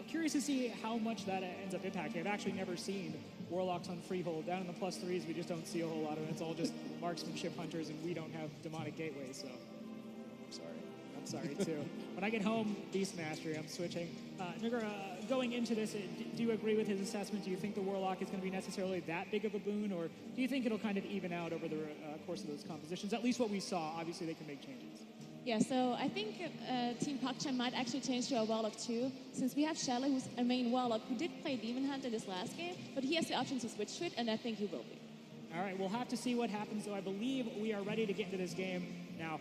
curious to see how much that ends up impacting. I've actually never seen Warlocks on Freehold. Down in the +3s, we just don't see a whole lot of it. It's all just marksmanship hunters, and we don't have demonic gateways, so I'm sorry, too. When I get home, Beast Mastery, I'm switching. Nagura, going into this, do you agree with his assessment? Do you think the Warlock is going to be necessarily that big of a boon, or do you think it'll kind of even out over the course of those compositions? At least what we saw. Obviously, they can make changes. Yeah, so I think Team MpogChamp might actually change to a Warlock too, since we have Shelley, who's a main Warlock, who did play Demon Hunter this last game, but he has the option to switch to it, and I think he will be. All right, we'll have to see what happens, though. I believe we are ready to get into this game now.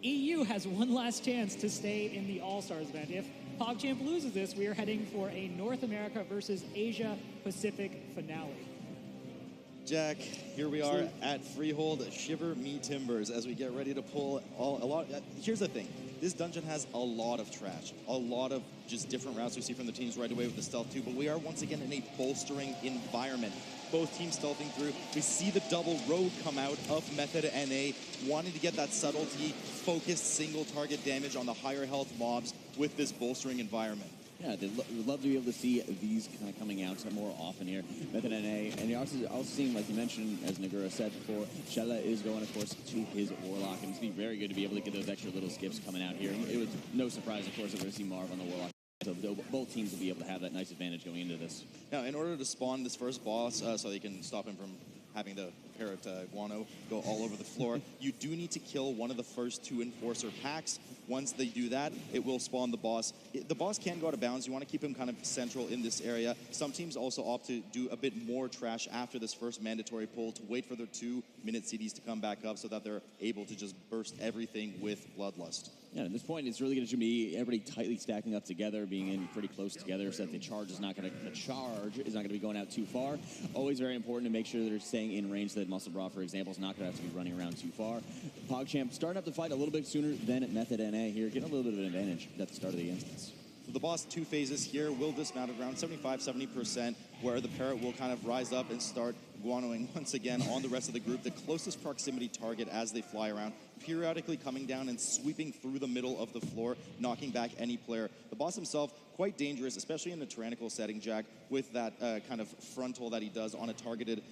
EU has one last chance to stay in the All-Stars event. If PogChamp loses this, we are heading for a North America versus Asia Pacific finale. Jack, here we are at Freehold. Shiver me timbers as we get ready to pull a lot. Here's the thing. this dungeon has a lot of trash, a lot of just different routes we see from the teams right away with the stealth too, but we are once again in a bolstering environment. Both teams stealthing through. We see the double rogue come out of Method NA, wanting to get that subtlety, focused single target damage on the higher health mobs with this bolstering environment. Yeah, they'd love to be able to see these kind of coming out more often here. Method NA, and you're also seeing, like you mentioned, as Nagura said before, Shella is going, of course, to his Warlock, and it's going to be very good to be able to get those extra little skips coming out here. It was no surprise, of course, that we're going to see Marv on the Warlock. So both teams will be able to have that nice advantage going into this. Now, in order to spawn this first boss, so they can stop him from having the parrot guano go all over the floor, you do need to kill one of the first 2 Enforcer packs. Once they do that, it will spawn the boss. The boss can go out of bounds. You want to keep him kind of central in this area. Some teams also opt to do a bit more trash after this first mandatory pull to wait for their 2-minute CDs to come back up so that they're able to just burst everything with Bloodlust. Yeah, at this point, it's really going to be everybody tightly stacking up together, being in pretty close together, so that the charge is not going to be going out too far. Always very important to make sure that they're staying in range, so that Muscle Bra, for example, is not going to have to be running around too far. PogChamp starting up the fight a little bit sooner than at Method NA here, getting a little bit of an advantage at the start of the instance. So the boss 2 phases here will dismount at around 75-70%, where the parrot will kind of rise up and start guanoing once again on the rest of the group, the closest proximity target as they fly around, periodically coming down and sweeping through the middle of the floor, knocking back any player. The boss himself, quite dangerous, especially in the tyrannical setting, Jack, with that kind of frontal that he does on a targeted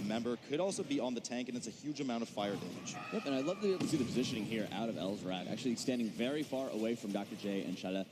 member. Could also be on the tank, and it's a huge amount of fire damage. Yep, and I'd love to be able to see the positioning here out of Elzrat, actually standing very far away from Dr. J and Shala,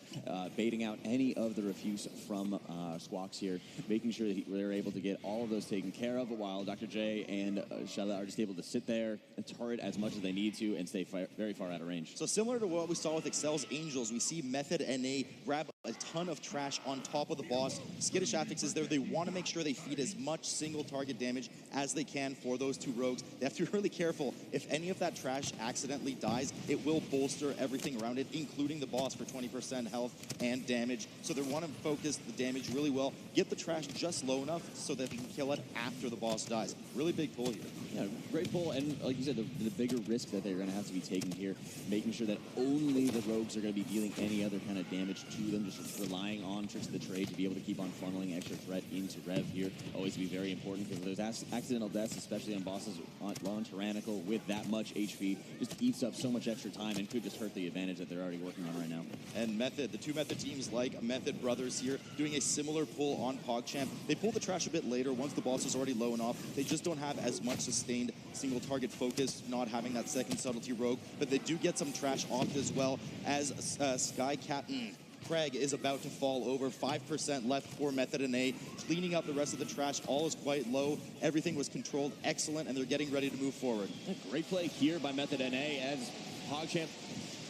baiting out any of the refuse from Squawks here, making sure that they're able to get all of those taken care of, while Dr. J and Shala are just able to sit there and turret as much as they need to and stay very far out of range. So similar to what we saw with Excel's Angels, we see Method NA grab a ton of trash on top of the boss. Skittish Affix is there. They want to make sure they feed as much single target damage as they can for those 2 rogues. They have to be really careful. If any of that trash accidentally dies, it will bolster everything around it, including the boss for 20% health and damage. So they want to focus the damage really well, get the trash just low enough so that they can kill it after the boss dies. Really big pull here. Yeah, great pull, and like you said, the bigger risk that they're going to have to be taking here, making sure that only the rogues are going to be dealing any other kind of damage to them, just relying on Tricks of the Trade to be able to keep on funneling extra threat into Rev here. Always be very important, because those accidental deaths, especially on bosses on Tyrannical with that much HP, just eats up so much extra time and could just hurt the advantage that they're already working on right now. And Method, the 2 Method teams like Method Brothers here, doing a similar pull on PogChamp. They pull the trash a bit later once the boss is already low enough. They just don't have as much sustained single target focus, not having that second subtlety rogue, but they do get some trash off as well, as Sky Captain Craig is about to fall over. 5% left for Method NA, cleaning up the rest of the trash. All is quite low. Everything was controlled excellent, and they're getting ready to move forward. Great play here by Method NA, as PogChamp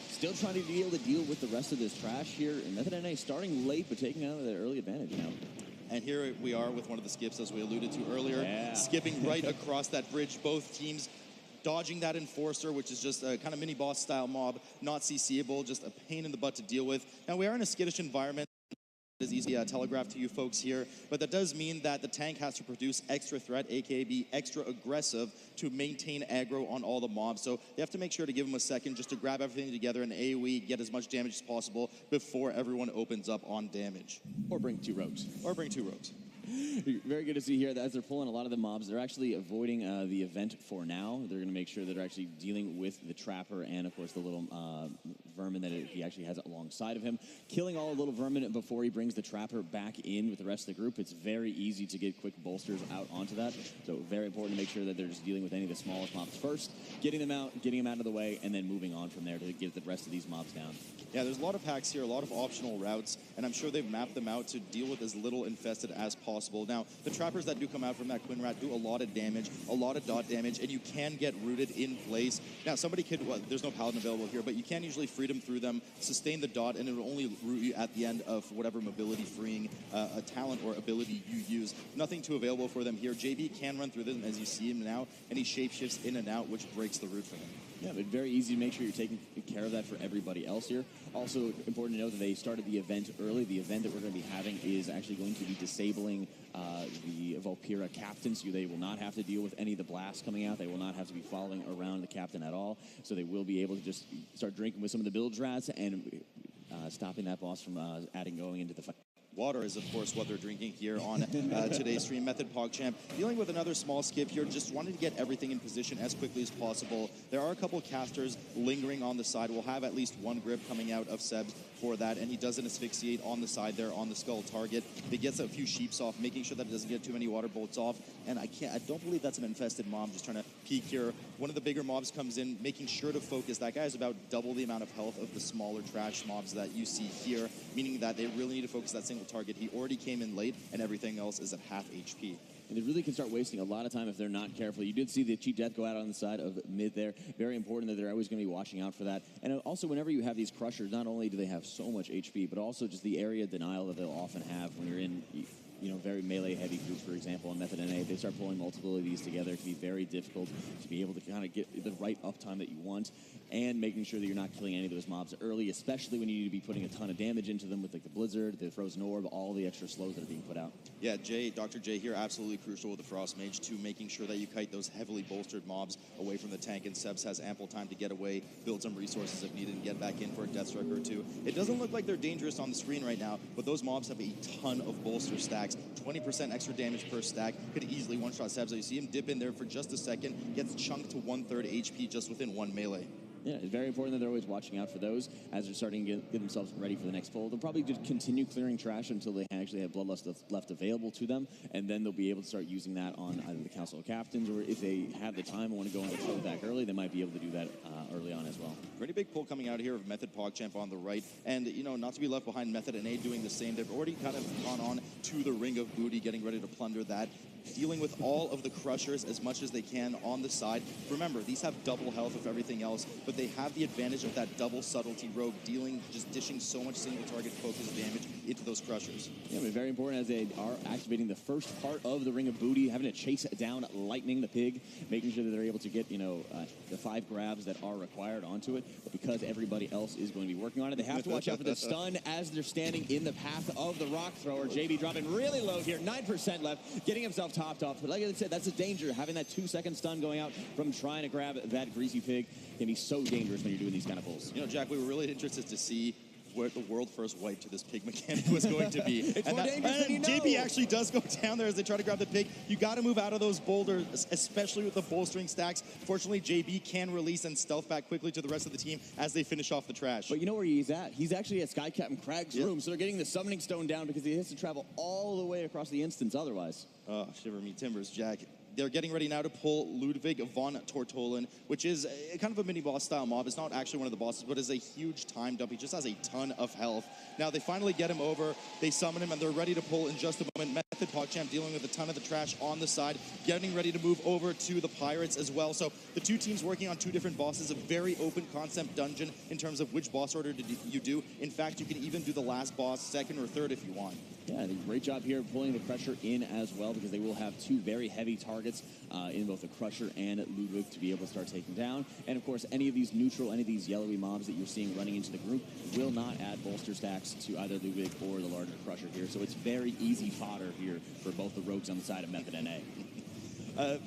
still trying to be able to deal with the rest of this trash here, and Method NA starting late but taking out their early advantage now. And here we are with one of the skips, as we alluded to earlier, skipping right across that bridge. Both teams dodging that Enforcer, which is just a kind of mini boss style mob, not CCable, just a pain in the butt to deal with. Now, we are in a skittish environment. Is easy telegraphed to you folks here, but that does mean that the tank has to produce extra threat, aka be extra aggressive, to maintain aggro on all the mobs. So they have to make sure to give them a second just to grab everything together and AoE, get as much damage as possible before everyone opens up on damage. Or bring 2 rogues. Very good to see here that as they're pulling a lot of the mobs, they're actually avoiding the event for now. They're going to make sure that they're actually dealing with the Trapper and, of course, the little vermin that he actually has alongside of him. Killing all the little vermin before he brings the Trapper back in with the rest of the group. It's very easy to get quick bolsters out onto that. So very important to make sure that they're just dealing with any of the smallest mobs first, getting them out of the way, and then moving on from there to get the rest of these mobs down. Yeah, there's a lot of hacks here, a lot of optional routes, and I'm sure they've mapped them out to deal with as little infested as possible. Now, the trappers that do come out from that Quinn Rat do a lot of damage, a lot of dot damage, and you can get rooted in place. Now, somebody could, well, there's no paladin available here, but you can usually freedom through them, sustain the dot, and it will only root you at the end of whatever mobility freeing a talent or ability you use. Nothing too available for them here. JB can run through them as you see him now, and he shapeshifts in and out, which breaks the root for him. Yeah, but very easy to make sure you're taking care of that for everybody else here. Also important to know that they started the event early. The event that we're going to be having is actually going to be disabling the Valkyra captain, so they will not have to deal with any of the blasts coming out. They will not have to be following around the captain at all. So they will be able to just start drinking with some of the bilge rats and stopping that boss from going into the fight. Water is, of course, what they're drinking here on today's stream. Method PogChamp dealing with another small skip here, just wanting to get everything in position as quickly as possible. There are a couple casters lingering on the side. We'll have at least one grip coming out of Seb's for that, and he doesn't asphyxiate on the side there on the skull target. He gets a few sheeps off, making sure that it doesn't get too many water bolts off, and I don't believe that's an infested mob, just trying to peek here. One of the bigger mobs comes in, making sure to focus. That guy is about double the amount of health of the smaller trash mobs that you see here, meaning that they really need to focus that single target. He already came in late, and everything else is at half HP. And they really can start wasting a lot of time if they're not careful. You did see the cheap death go out on the side of mid there. Very important that they're always going to be watching out for that. And also, whenever you have these crushers, not only do they have so much HP, but also just the area denial that they'll often have when you're in, very melee heavy groups, for example, on Method NA. If they start pulling multiple of these together, it can be very difficult to be able to kind of get the right uptime that you want, and making sure that you're not killing any of those mobs early, especially when you need to be putting a ton of damage into them with like the Blizzard, the Frozen Orb, all the extra slows that are being put out. Yeah, Dr. J here, absolutely crucial with the Frost Mage to making sure that you kite those heavily bolstered mobs away from the tank, and Sebs has ample time to get away, build some resources if needed, and get back in for a Death Strike or two. It doesn't look like they're dangerous on the screen right now, but those mobs have a ton of bolster stacks. 20% extra damage per stack, could easily one-shot Sebs. You see him dip in there for just a second, gets chunked to 1/3 HP just within one melee. Yeah, it's very important that they're always watching out for those as they're starting to get themselves ready for the next pull. They'll probably just continue clearing trash until they actually have Bloodlust left available to them, and then they'll be able to start using that on either the Council of Captains, or if they have the time and want to go on the pull back early, they might be able to do that early on as well. Pretty big pull coming out here of Method PogChamp on the right, and not to be left behind, Method NA doing the same. They've already kind of gone on to the Ring of Booty, getting ready to plunder that, dealing with all of the crushers as much as they can on the side. Remember, these have double health of everything else, but they have the advantage of that double subtlety rogue, just dishing so much single target focus damage into those crushers. Yeah, but very important as they are activating the first part of the Ring of Booty, having to chase down Lightning the pig, making sure that they're able to get, the 5 grabs that are required onto it. But because everybody else is going to be working on it, they have to watch out for the stun as they're standing in the path of the rock thrower. JB dropping really low here, 9% left, getting himself topped off. But like I said, that's a danger. Having that 2-second stun going out from trying to grab that greasy pig can be so dangerous when you're doing these kind of pulls. Jack, we were really interested to see where the world first wipe to this pig mechanic was going to be. It's more dangerous than you know. JB actually does go down there as they try to grab the pig. You got to move out of those boulders, especially with the bolstering stacks. Fortunately, JB can release and stealth back quickly to the rest of the team as they finish off the trash. But you know where he's at? He's actually at Sky Captain Craig's room, so they're getting the summoning stone down because he has to travel all the way across the instance otherwise. Oh, shiver me timbers, Jack. They're getting ready now to pull Ludwig von Tortolen, which is kind of a mini-boss style mob. It's not actually one of the bosses, but is a huge time dump. He just has a ton of health. Now, they finally get him over. They summon him, and they're ready to pull in just a moment. Method PogChamp dealing with a ton of the trash on the side, getting ready to move over to the Pirates as well. So the two teams working on 2 different bosses, a very open concept dungeon in terms of which boss order you do. In fact, you can even do the last boss second or third if you want. Yeah, great job here pulling the Crusher in as well, because they will have 2 very heavy targets in both the Crusher and Ludwig to be able to start taking down. And of course, any of these neutral, any of these yellowy mobs that you're seeing running into the group will not add bolster stacks to either Ludwig or the larger Crusher here. So it's very easy fodder here for both the rogues on the side of Method NA.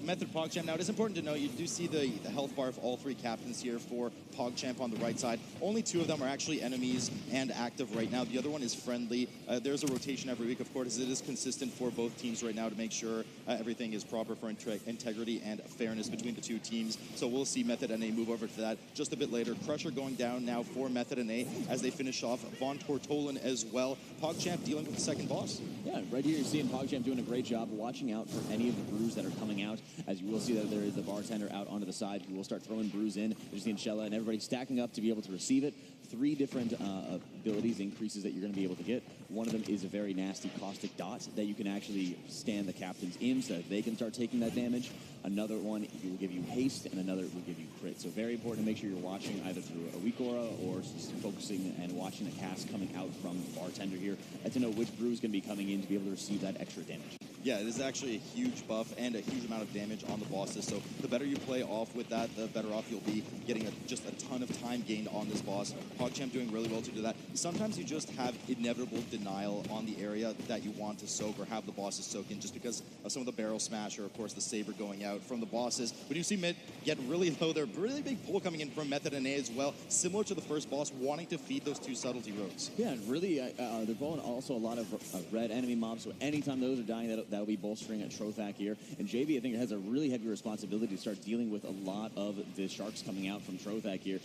Method PogChamp. Now, it is important to know you do see the health bar of all 3 captains here for PogChamp on the right side. Only 2 of them are actually enemies and active right now. The other one is friendly. There's a rotation every week, of course, as it is consistent for both teams right now to make sure everything is proper for integrity and fairness between the 2 teams. So we'll see Method NA move over to that just a bit later. Crusher going down now for Method NA as they finish off Von Tortolen as well. PogChamp dealing with the second boss. Yeah, right here you're seeing PogChamp doing a great job watching out for any of the brews that are coming out, as you will see that there is the bartender out onto the side who will start throwing brews in. There's the Inshella and everybody stacking up to be able to receive it. 3 different abilities increases that you're going to be able to get. One of them is a very nasty caustic dot that you can actually stand the captains in so that they can start taking that damage. Another one will give you haste, and another will give you crit. So very important to make sure you're watching either through a weak aura or just focusing and watching the cast coming out from the bartender here to know which brew is going to be coming in to be able to receive that extra damage. Yeah, it is actually a huge buff and a huge amount of damage on the bosses. So the better you play off with that, the better off you'll be getting just a ton of time gained on this boss. PogChamp doing really well to do that. Sometimes you just have inevitable denial on the area that you want to soak or have the bosses soak in just because of some of the barrel smash or, of course, the saber going out from the bosses. But you see mid get really low there. Really big pull coming in from Method NA as well, similar to the first boss, wanting to feed those two subtlety rogues. Yeah, and really, they're pulling also a lot of red enemy mobs, so anytime those are dying, that'll be bolstering at Trothak here. And JB, I think, has a really heavy responsibility to start dealing with a lot of the sharks coming out from Trothak here.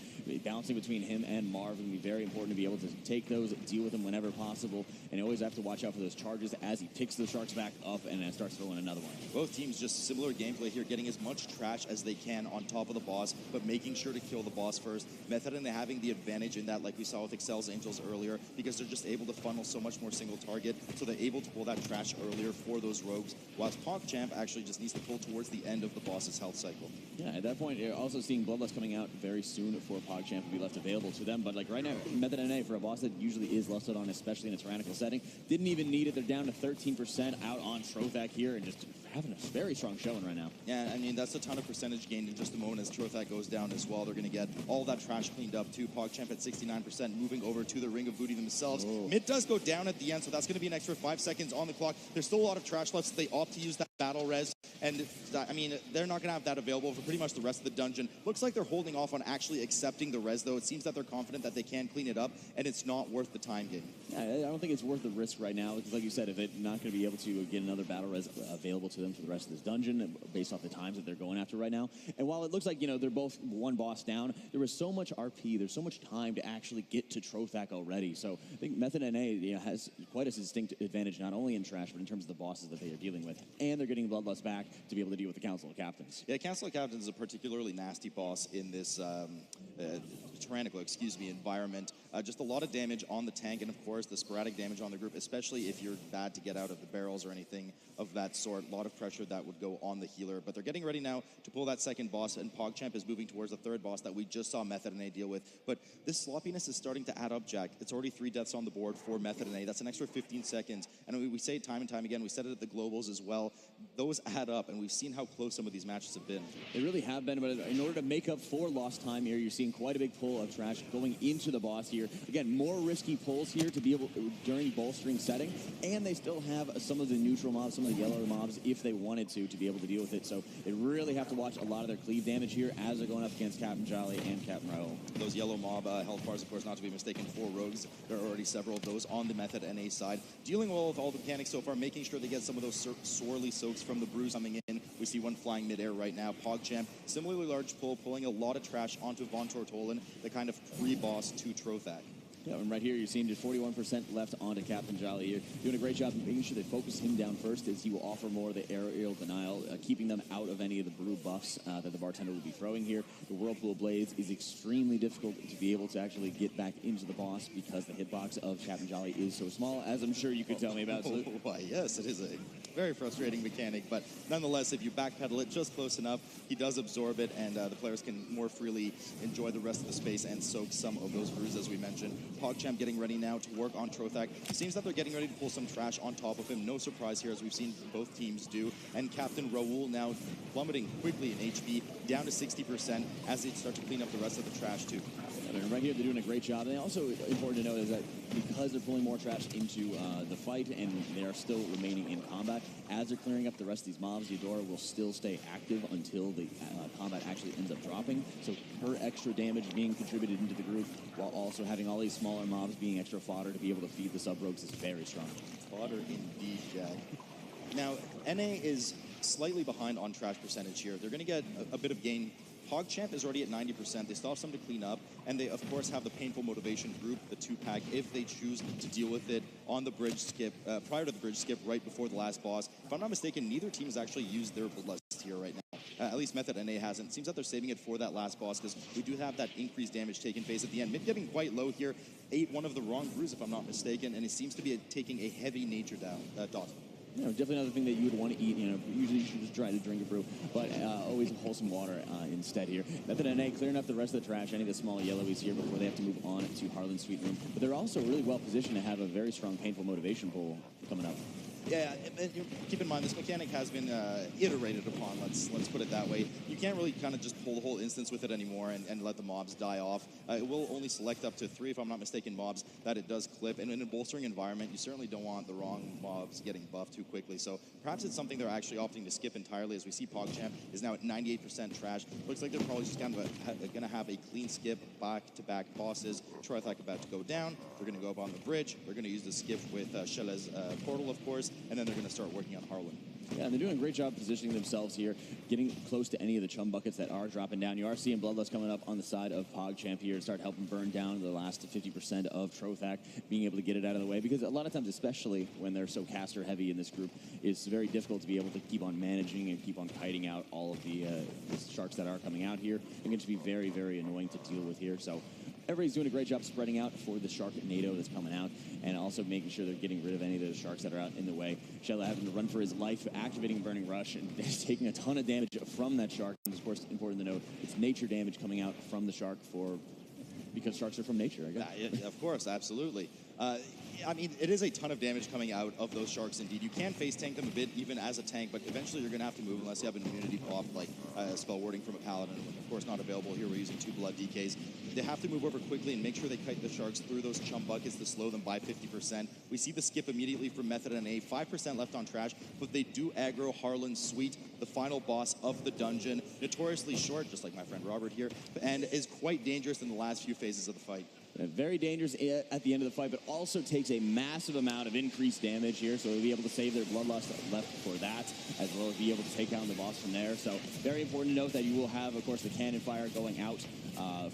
Bouncing between him and Marv will be very important to be able to take those, deal with them whenever possible, and you always have to watch out for those charges as he picks the sharks back up and then starts throwing another one. Both teams just similar gameplay here, getting as much trash as they can on top of the boss, but making sure to kill the boss first. Method and having the advantage in that, like we saw with Excel's Angels earlier, because they're just able to funnel so much more single target, so they're able to pull that trash earlier for those rogues, whilst PogChamp actually just needs to pull towards the end of the boss's health cycle. Yeah, at that point, you're also seeing Bloodlust coming out very soon for PogChamp to be left available to them. But like right now, Method NA for a boss that usually is lusted on, especially in a tyrannical setting, didn't even need it. They're down to 13% out on Trothak here and just having a very strong showing right now. Yeah, I mean, that's a ton of percentage gained in just a moment as Trothak goes down as well. They're going to get all that trash cleaned up too. PogChamp at 69%, moving over to the Ring of Booty themselves. Whoa. Mid does go down at the end, so that's going to be an extra 5 seconds on the clock. There's still a lot of trash left, so they opt to use that battle res. And, I mean, they're not going to have that available for pretty much the rest of the dungeon. Looks like they're holding off on actually accepting the res, though. It seems that they're confident that they can clean it up, and it's not worth the time gain. Yeah, I don't think it's worth the risk right now, because like you said, if they're not going to be able to get another battle res available to them for the rest of this dungeon, based off the times that they're going after right now. And while it looks like, they're both one boss down, there was so much RP, there's so much time to actually get to Trothak already. So I think Method NA has quite a distinct advantage, not only in trash, but in terms of the bosses that they are dealing with. And they're getting Bloodlust back to be able to deal with the Council of Captains. Yeah, Council of Captains is a particularly nasty boss in this tyrannical, environment. Just a lot of damage on the tank, and of course the sporadic damage on the group, especially if you're bad to get out of the barrels or anything of that sort. A lot of pressure that would go on the healer, but they're getting ready now to pull that second boss, and PogChamp is moving towards the third boss that we just saw Method NA deal with. But this sloppiness is starting to add up, Jack. It's already 3 deaths on the board for Method NA. That's an extra 15 seconds, and we say it time and time again. We said it at the Globals as well. Those add up, and we've seen how close some of these matches have been. They really have been, but in order to make up for lost time here, you're seeing quite a big pull of trash going into the boss here. Again, more risky pulls here to be able during bolstering setting, and they still have some of the neutral mobs, some of the yellow mobs, if they wanted to be able to deal with it. So they really have to watch a lot of their cleave damage here as they're going up against Captain Jolly and Captain Raoul. Those yellow mob health bars, of course, not to be mistaken for rogues. There are already several of those on the Method NA side. Dealing well with all the mechanics so far, making sure they get some of those sorely soaks from the brews coming in. We see one flying midair right now. PogChamp, similarly large pull, pulling a lot of trash onto Von Tortolan, the kind of pre-boss to Trothak. Yeah, and right here you're seeing just 41% left onto Captain Jolly here. Doing a great job of making sure they focus him down first, as he will offer more of the aerial denial, keeping them out of any of the brew buffs that the bartender will be throwing here. The Whirlpool Blades is extremely difficult to be able to actually get back into the boss because the hitbox of Captain Jolly is so small, as I'm sure you could tell me about. Why, yes, it is a very frustrating mechanic, but nonetheless, if you backpedal it just close enough, he does absorb it, and the players can more freely enjoy the rest of the space and soak some of those brews, as we mentioned. PogChamp getting ready now to work on Trothak. Seems that they're getting ready to pull some trash on top of him. No surprise here, as we've seen both teams do. And Captain Raoul now plummeting quickly in HP, down to 60% as they start to clean up the rest of the trash too. And right here, they're doing a great job. And also important to note is that because they're pulling more trash into the fight and they are still remaining in combat, as they're clearing up the rest of these mobs, Eudora will still stay active until the combat actually ends up dropping. So her extra damage being contributed into the group, while also having all these smaller mobs being extra fodder to be able to feed the sub-rogues, is very strong. Fodder indeed, Jack. Now, NA is slightly behind on trash percentage here. They're going to get a bit of gain. PogChamp is already at 90%. They still have some to clean up, and they, of course, have the Painful Motivation group, the 2-pack, if they choose to deal with it on the bridge skip, prior to the bridge skip, right before the last boss. If I'm not mistaken, neither team has actually used their Bloodlust here right now. at least Method NA hasn't. It seems that they're saving it for that last boss because we do have that increased damage taken phase at the end. Mid getting quite low here, ate one of the wrong brews if I'm not mistaken, and it seems to be taking a heavy nature dot. You know, definitely another thing that you would want to eat. You know, usually you should just try to drink a brew, but always wholesome water instead here. Method NA clearing up the rest of the trash, any of the small yellowies here before they have to move on to Harlan's Sweet Room. But they're also really well positioned to have a very strong painful motivation pool coming up. Yeah, and keep in mind this mechanic has been iterated upon. Let's put it that way. You can't really kind of just pull the whole instance with it anymore and let the mobs die off. It will only select up to 3, if I'm not mistaken, mobs that it does clip. And in a bolstering environment, you certainly don't want the wrong mobs getting buffed too quickly. So perhaps it's something they're actually opting to skip entirely. As we see, PogChamp is now at 98% trash. Looks like they're probably just kind of going to have a clean skip back-to-back bosses. Troithak about to go down. They're going to go up on the bridge. They're going to use the skip with Shela's portal, of course. And then they're going to start working on Harlan. Yeah, and they're doing a great job positioning themselves here, getting close to any of the chum buckets that are dropping down. You are seeing Bloodlust coming up on the side of PogChamp here to start helping burn down the last 50% of Troithak, being able to get it out of the way. Because a lot of times, especially when they're so caster heavy in this group, it's very difficult to be able to keep on managing and keep on kiting out all of the sharks that are coming out here. They're going to be very, very annoying to deal with here. So everybody's doing a great job spreading out for the Sharknado that's coming out, and also making sure they're getting rid of any of those sharks that are out in the way. Shella having to run for his life, activating Burning Rush, and taking a ton of damage from that shark. And of course, important to note, it's nature damage coming out from the shark because sharks are from nature, I guess. Yeah, of course, absolutely. I mean, it is a ton of damage coming out of those sharks, indeed. You can face tank them a bit, even as a tank, but eventually you're going to have to move unless you have an immunity pop, like spell warding from a paladin. Of course, not available here. We're using 2 blood DKs. They have to move over quickly and make sure they kite the sharks through those chum buckets to slow them by 50%. We see the skip immediately from Method NA, 5% left on trash, but they do aggro Harlan's Sweet, the final boss of the dungeon. Notoriously short, just like my friend Robert here, and is quite dangerous in the last few phases of the fight. Very dangerous at the end of the fight, but also takes a massive amount of increased damage here, so they'll be able to save their Bloodlust left for that, as well as be able to take down the boss from there. So very important to note that you will have, of course, the cannon fire going out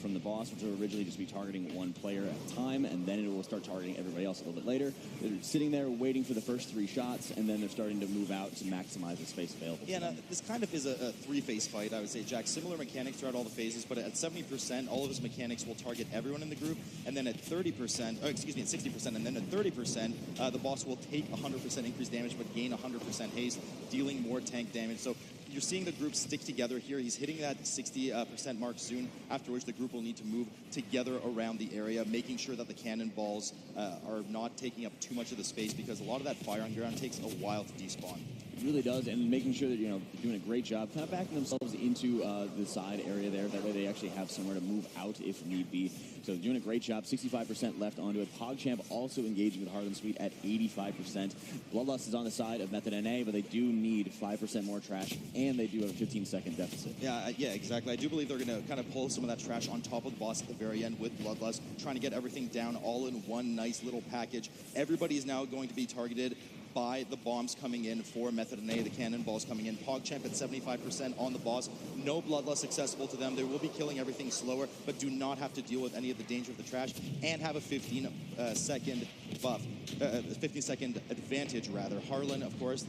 from the boss, which will originally just be targeting one player at a time, and then it will start targeting everybody else a little bit later. They're sitting there waiting for the first 3 shots, and then they're starting to move out to maximize the space available. Yeah, this kind of is a 3-phase fight, I would say, Jack. Similar mechanics throughout all the phases, but at 70%, all of his mechanics will target everyone in the group, and then at 30%, at 60%, and then at 30%, the boss will take 100% increased damage, but gain 100% haste, dealing more tank damage. So you're seeing the group stick together here. He's hitting that 60% mark soon, after which the group will need to move together around the area, making sure that the cannonballs are not taking up too much of the space, because a lot of that fire on ground takes a while to despawn. It really does, and making sure that, they're doing a great job kind of backing themselves into the side area there. That way they actually have somewhere to move out if need be. So doing a great job. 65% left onto it. PogChamp also engaging with Harlan Sweet at 85%. Bloodlust is on the side of Method NA, but they do need 5% more trash, and they do have a 15-second deficit. Yeah, exactly. I do believe they're going to kind of pull some of that trash on top of the boss at the very end with Bloodlust, trying to get everything down all in one nice little package. Everybody is now going to be targeted by the bombs coming in for Method NA, the cannonballs coming in. PogChamp at 75% on the boss. No Bloodlust accessible to them. They will be killing everything slower, but do not have to deal with any of the danger of the trash, and have a 15-second buff. 15-second advantage, rather. Harlan, of course,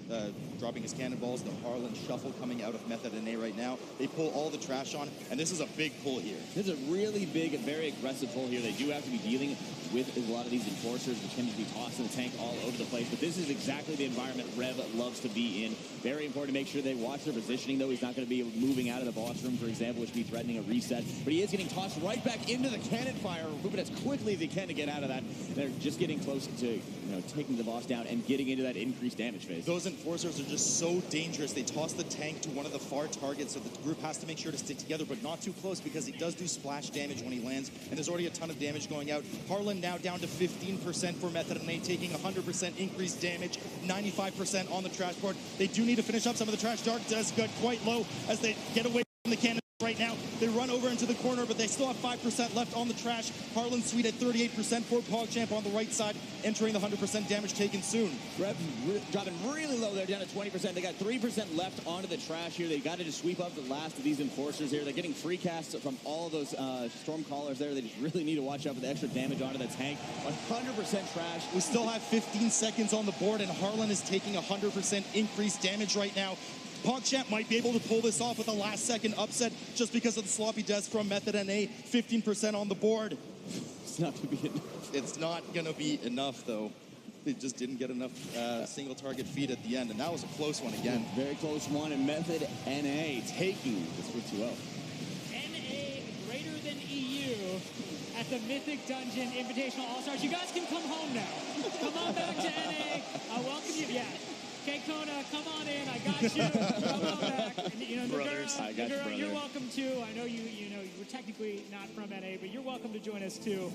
dropping his cannonballs. The Harlan shuffle coming out of Method NA right now. They pull all the trash on, and this is a big pull here. This is a really big and very aggressive pull here. They do have to be dealing with a lot of these enforcers, which tend to be tossing the tank all over the place. But this is exactly the environment Rev loves to be in. Very important to make sure they watch their positioning, though. He's not going to be moving out of the boss room, for example, which would be threatening a reset. But he is getting tossed right back into the cannon fire, moving as quickly as he can to get out of that. They're just getting close to taking the boss down and getting into that increased damage phase. Those enforcers are just so dangerous. They toss the tank to one of the far targets, so the group has to make sure to stick together, but not too close, because he does do splash damage when he lands, and there's already a ton of damage going out. Harlan now down to 15% for Method NA, taking 100% increased damage, 95% on the trash board. They do need to finish up some of the trash. Dark does get quite low as they get away from the cannon. Right now, they run over into the corner, but they still have 5% left on the trash. Harlan Sweet at 38% for PogChamp on the right side, entering the 100% damage taken soon. Rev dropping really low there, down to 20%. They got 3% left onto the trash here. They got to just sweep up the last of these enforcers here. They're getting free casts from all of those storm callers there. They just really need to watch out for the extra damage onto the tank. 100% trash. We still have 15 seconds on the board, and Harlan is taking 100% increased damage right now. MpogChamp might be able to pull this off with a last-second upset just because of the sloppy deaths from Method NA. 15% on the board. It's not going to be enough. It's not going to be enough, though. They just didn't get enough single target feed at the end, and that was a close one again. Very close one, and Method NA taking this for 2-0. NA greater than EU at the Mythic Dungeon Invitational All-Stars. You guys can come home now. Come on back to NA. I welcome you. Yeah. Okay, Kona, come on in. I got you. Come on back. And, you know, Brothers. I got you, brother. You're welcome too. I know you know, you're technically not from NA, but you're welcome to join us too.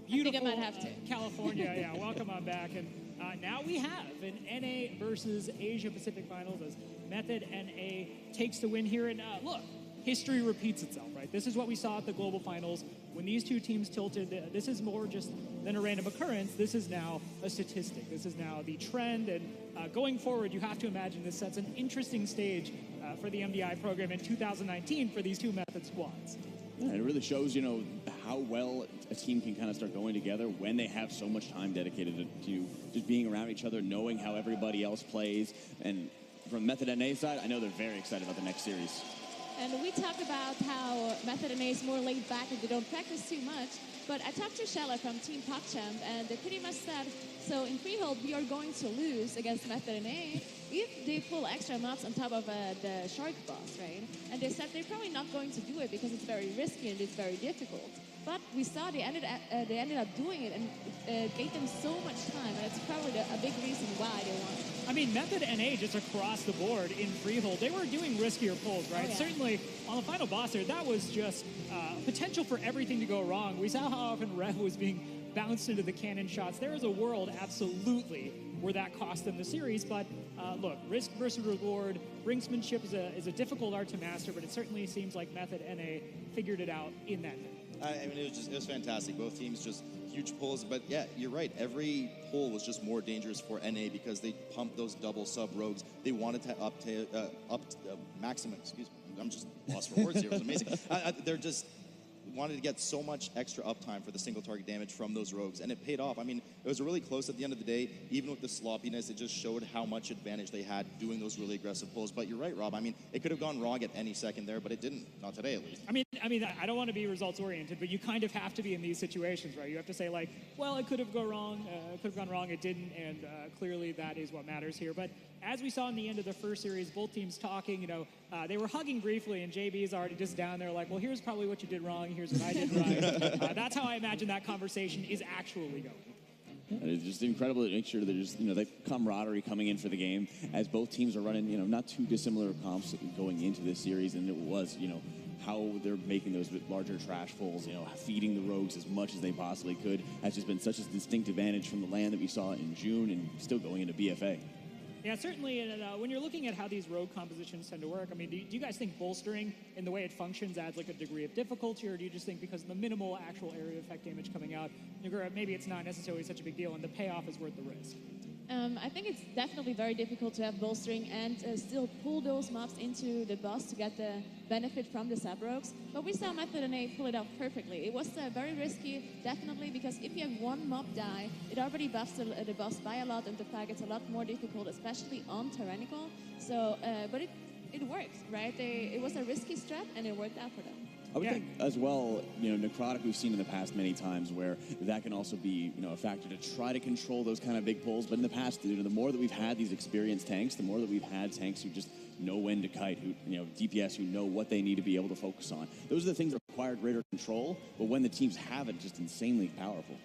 Beautiful, I think I might have to. California, yeah, welcome on back. And now we have an NA versus Asia Pacific Finals as Method NA takes the win here. And look, history repeats itself, right? This is what we saw at the Global Finals. When these two teams tilted, this is more just than a random occurrence. This is now a statistic. This is now the trend. And going forward, you have to imagine this sets an interesting stage for the MDI program in 2019 for these two Method squads. Yeah, it really shows, you know, how well a team can kind of start going together when they have so much time dedicated to just being around each other, knowing how everybody else plays. And from Method NA side, I know they're very excited about the next series. And we talked about how Method NA is more laid back and they don't practice too much. But I talked to Shella from Team MpogChamp, and they pretty much said, so in Freehold, we are going to lose against Method NA if they pull extra mobs on top of the shark boss, right? And they said they're probably not going to do it because it's very risky and it's very difficult. But we saw they ended up doing it, and it gave them so much time, and it's probably a big reason why they won. I mean, Method NA just across the board in Freehold, they were doing riskier pulls, right? Oh, yeah. Certainly on the final boss there, that was just potential for everything to go wrong. We saw how often Rev was being bounced into the cannon shots. There is a world, absolutely, where that cost them the series. But look, risk versus reward, brinksmanship is a difficult art to master, but it certainly seems like Method NA figured it out in that game. I mean, it was fantastic. Both teams just huge pulls, but yeah, you're right. Every pull was just more dangerous for NA because they pumped those double sub rogues. They wanted to up maximum. Excuse me, I'm just lost for words here. It was amazing. They're just wanted to get so much extra uptime for the single target damage from those rogues, and it paid off. I mean, it was really close at the end of the day. Even with the sloppiness, it just showed how much advantage they had doing those really aggressive pulls. But you're right, Rob. I mean, it could have gone wrong at any second there, but it didn't. Not today, at least. I mean, I don't want to be results oriented, but you kind of have to be in these situations, right? You have to say like, well, it could have gone wrong. It didn't, and clearly that is what matters here. But as we saw in the end of the first series, both teams talking, you know, they were hugging briefly, and JB is already just down there like, well, here's probably what you did wrong, here's what I did right. That's how I imagine that conversation is actually going. And it's just incredible to make sure that there's, you know, the camaraderie coming in for the game as both teams are running, you know, not too dissimilar comps going into this series, and it was, you know, how they're making those larger trash pulls, you know, feeding the rogues as much as they possibly could has just been such a distinct advantage from the land that we saw in June and still going into BFA. Yeah, certainly. And when you're looking at how these rogue compositions tend to work, I mean, do you guys think bolstering in the way it functions adds like a degree of difficulty, or do you just think because of the minimal actual area effect damage coming out, maybe it's not necessarily such a big deal and the payoff is worth the risk? I think it's definitely very difficult to have bolstering and still pull those mobs into the boss to get the benefit from the sub-rogues. But we saw Method NA pull it off perfectly. It was very risky, definitely, because if you have one mob die, it already buffs the boss by a lot, and the fight gets a lot more difficult, especially on Tyrannical. So, but it worked, right? It was a risky strat, and it worked out for them. I would think as well, you know, Necrotic we've seen in the past many times where that can also be, you know, a factor to try to control those kind of big pulls. But in the past, you know, the more that we've had these experienced tanks, the more that we've had tanks who just know when to kite, who, you know, DPS who know what they need to be able to focus on. Those are the things that require greater control, but when the teams have it, just insanely powerful.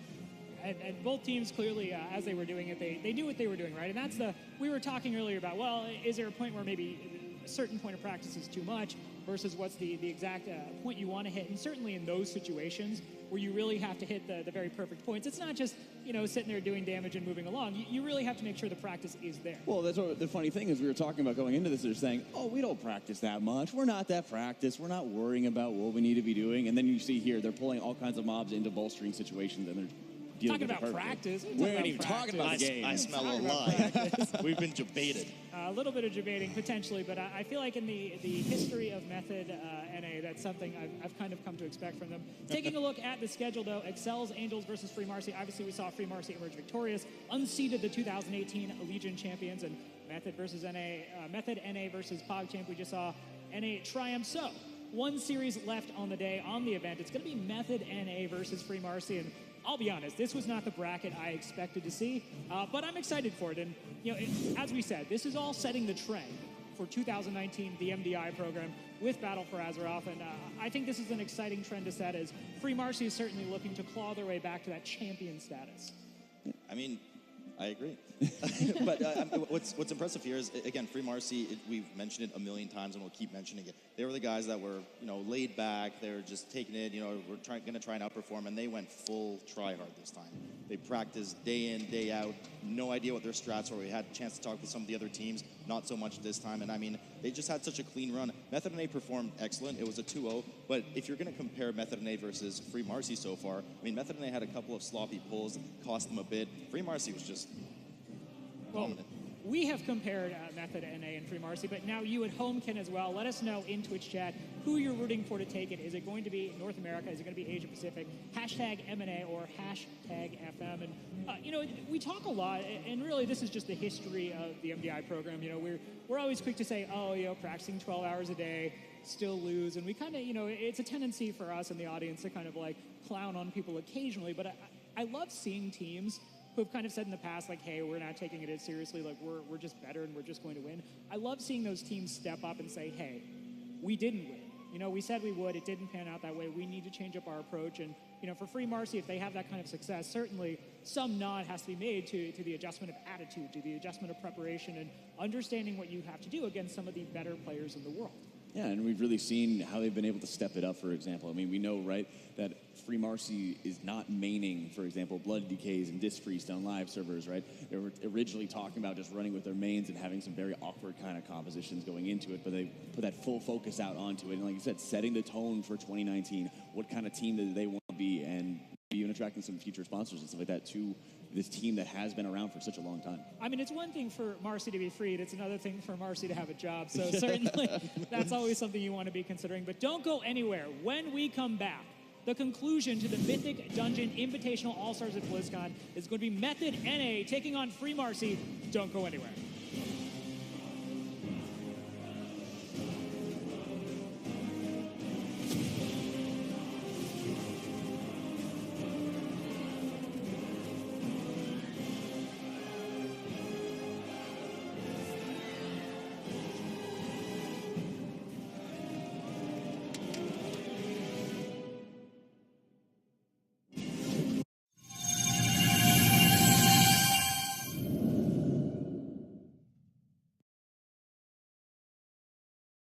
And both teams clearly, as they were doing it, they knew what they were doing, right? And that's we were talking earlier about, well, is there a point where maybe a certain point of practice is too much versus what's the exact point you want to hit? And certainly in those situations where you really have to hit the very perfect points, it's not just, you know, sitting there doing damage and moving along. You really have to make sure the practice is there. Well, that's what the funny thing is. We were talking about going into this. They're saying, oh, we don't practice that much. We're not that practiced. We're not worrying about what we need to be doing. And then you see here, they're pulling all kinds of mobs into bolstering situations, and they're talking about practice. We ain't even talking about the game. I smell a lie. We've been debated. A little bit of debating, potentially, but I feel like in the history of Method NA, that's something I've kind of come to expect from them. Taking a look at the schedule, though, Excel's Angels versus Free Marcy. Obviously, we saw Free Marcy emerge victorious, unseated the 2018 Legion champions, and Method versus NA, Method NA versus PogChamp. We just saw NA triumph. So, one series left on the day on the event. It's going to be Method NA versus Free Marcy, and I'll be honest, this was not the bracket I expected to see, but I'm excited for it. And as we said, this is all setting the trend for 2019, the MDI program with Battle for Azeroth, and I think this is an exciting trend to set as Free Marcy is certainly looking to claw their way back to that champion status. I mean, I agree. But what's impressive here is, again, Free Marcy, we've mentioned it a million times and we'll keep mentioning it. They were the guys that were, laid back. They were just taking it, we're going to try and outperform, and they went full try hard this time. They practiced day in, day out. No idea what their strats were. We had a chance to talk with some of the other teams, not so much this time. And I mean, they just had such a clean run. Method NA performed excellent. It was a 2-0. But if you're going to compare Method NA versus Free Marcy so far, I mean, Method NA had a couple of sloppy pulls, cost them a bit. Free Marcy was just dominant. We have compared Method NA and Free Marcy, but now you at home can as well. Let us know in Twitch chat who you're rooting for to take it. Is it going to be North America? Is it going to be Asia Pacific? Hashtag MNA or hashtag FM. And, we talk a lot, and really this is just the history of the MDI program. We're always quick to say, practicing 12 hours a day, still lose. And we kind of, it's a tendency for us in the audience to kind of like clown on people occasionally. But I love seeing teams who have kind of said in the past, like, hey, we're not taking it as seriously, like, we're just better and we're just going to win. I love seeing those teams step up and say, hey, we didn't win. We said we would. It didn't pan out that way. We need to change up our approach. And, for Free Marcy, if they have that kind of success, certainly some nod has to be made to the adjustment of attitude, to the adjustment of preparation, and understanding what you have to do against some of the better players in the world. Yeah, and we've really seen how they've been able to step it up, for example. I mean, we know, right, that Free Marcy is not maining, for example, Blood Decays and Disc Priest on live servers, right? They were originally talking about just running with their mains and having some very awkward kind of compositions going into it, but they put that full focus out onto it. And like you said, setting the tone for 2019, what kind of team do they want to be, and even attracting some future sponsors and stuff like that to this team that has been around for such a long time. I mean, it's one thing for Marcy to be freed. It's another thing for Marcy to have a job. So certainly that's always something you want to be considering. But don't go anywhere. When we come back, the conclusion to the Mythic Dungeon Invitational All-Stars at BlizzCon is going to be Method NA taking on Free Marcy. Don't go anywhere.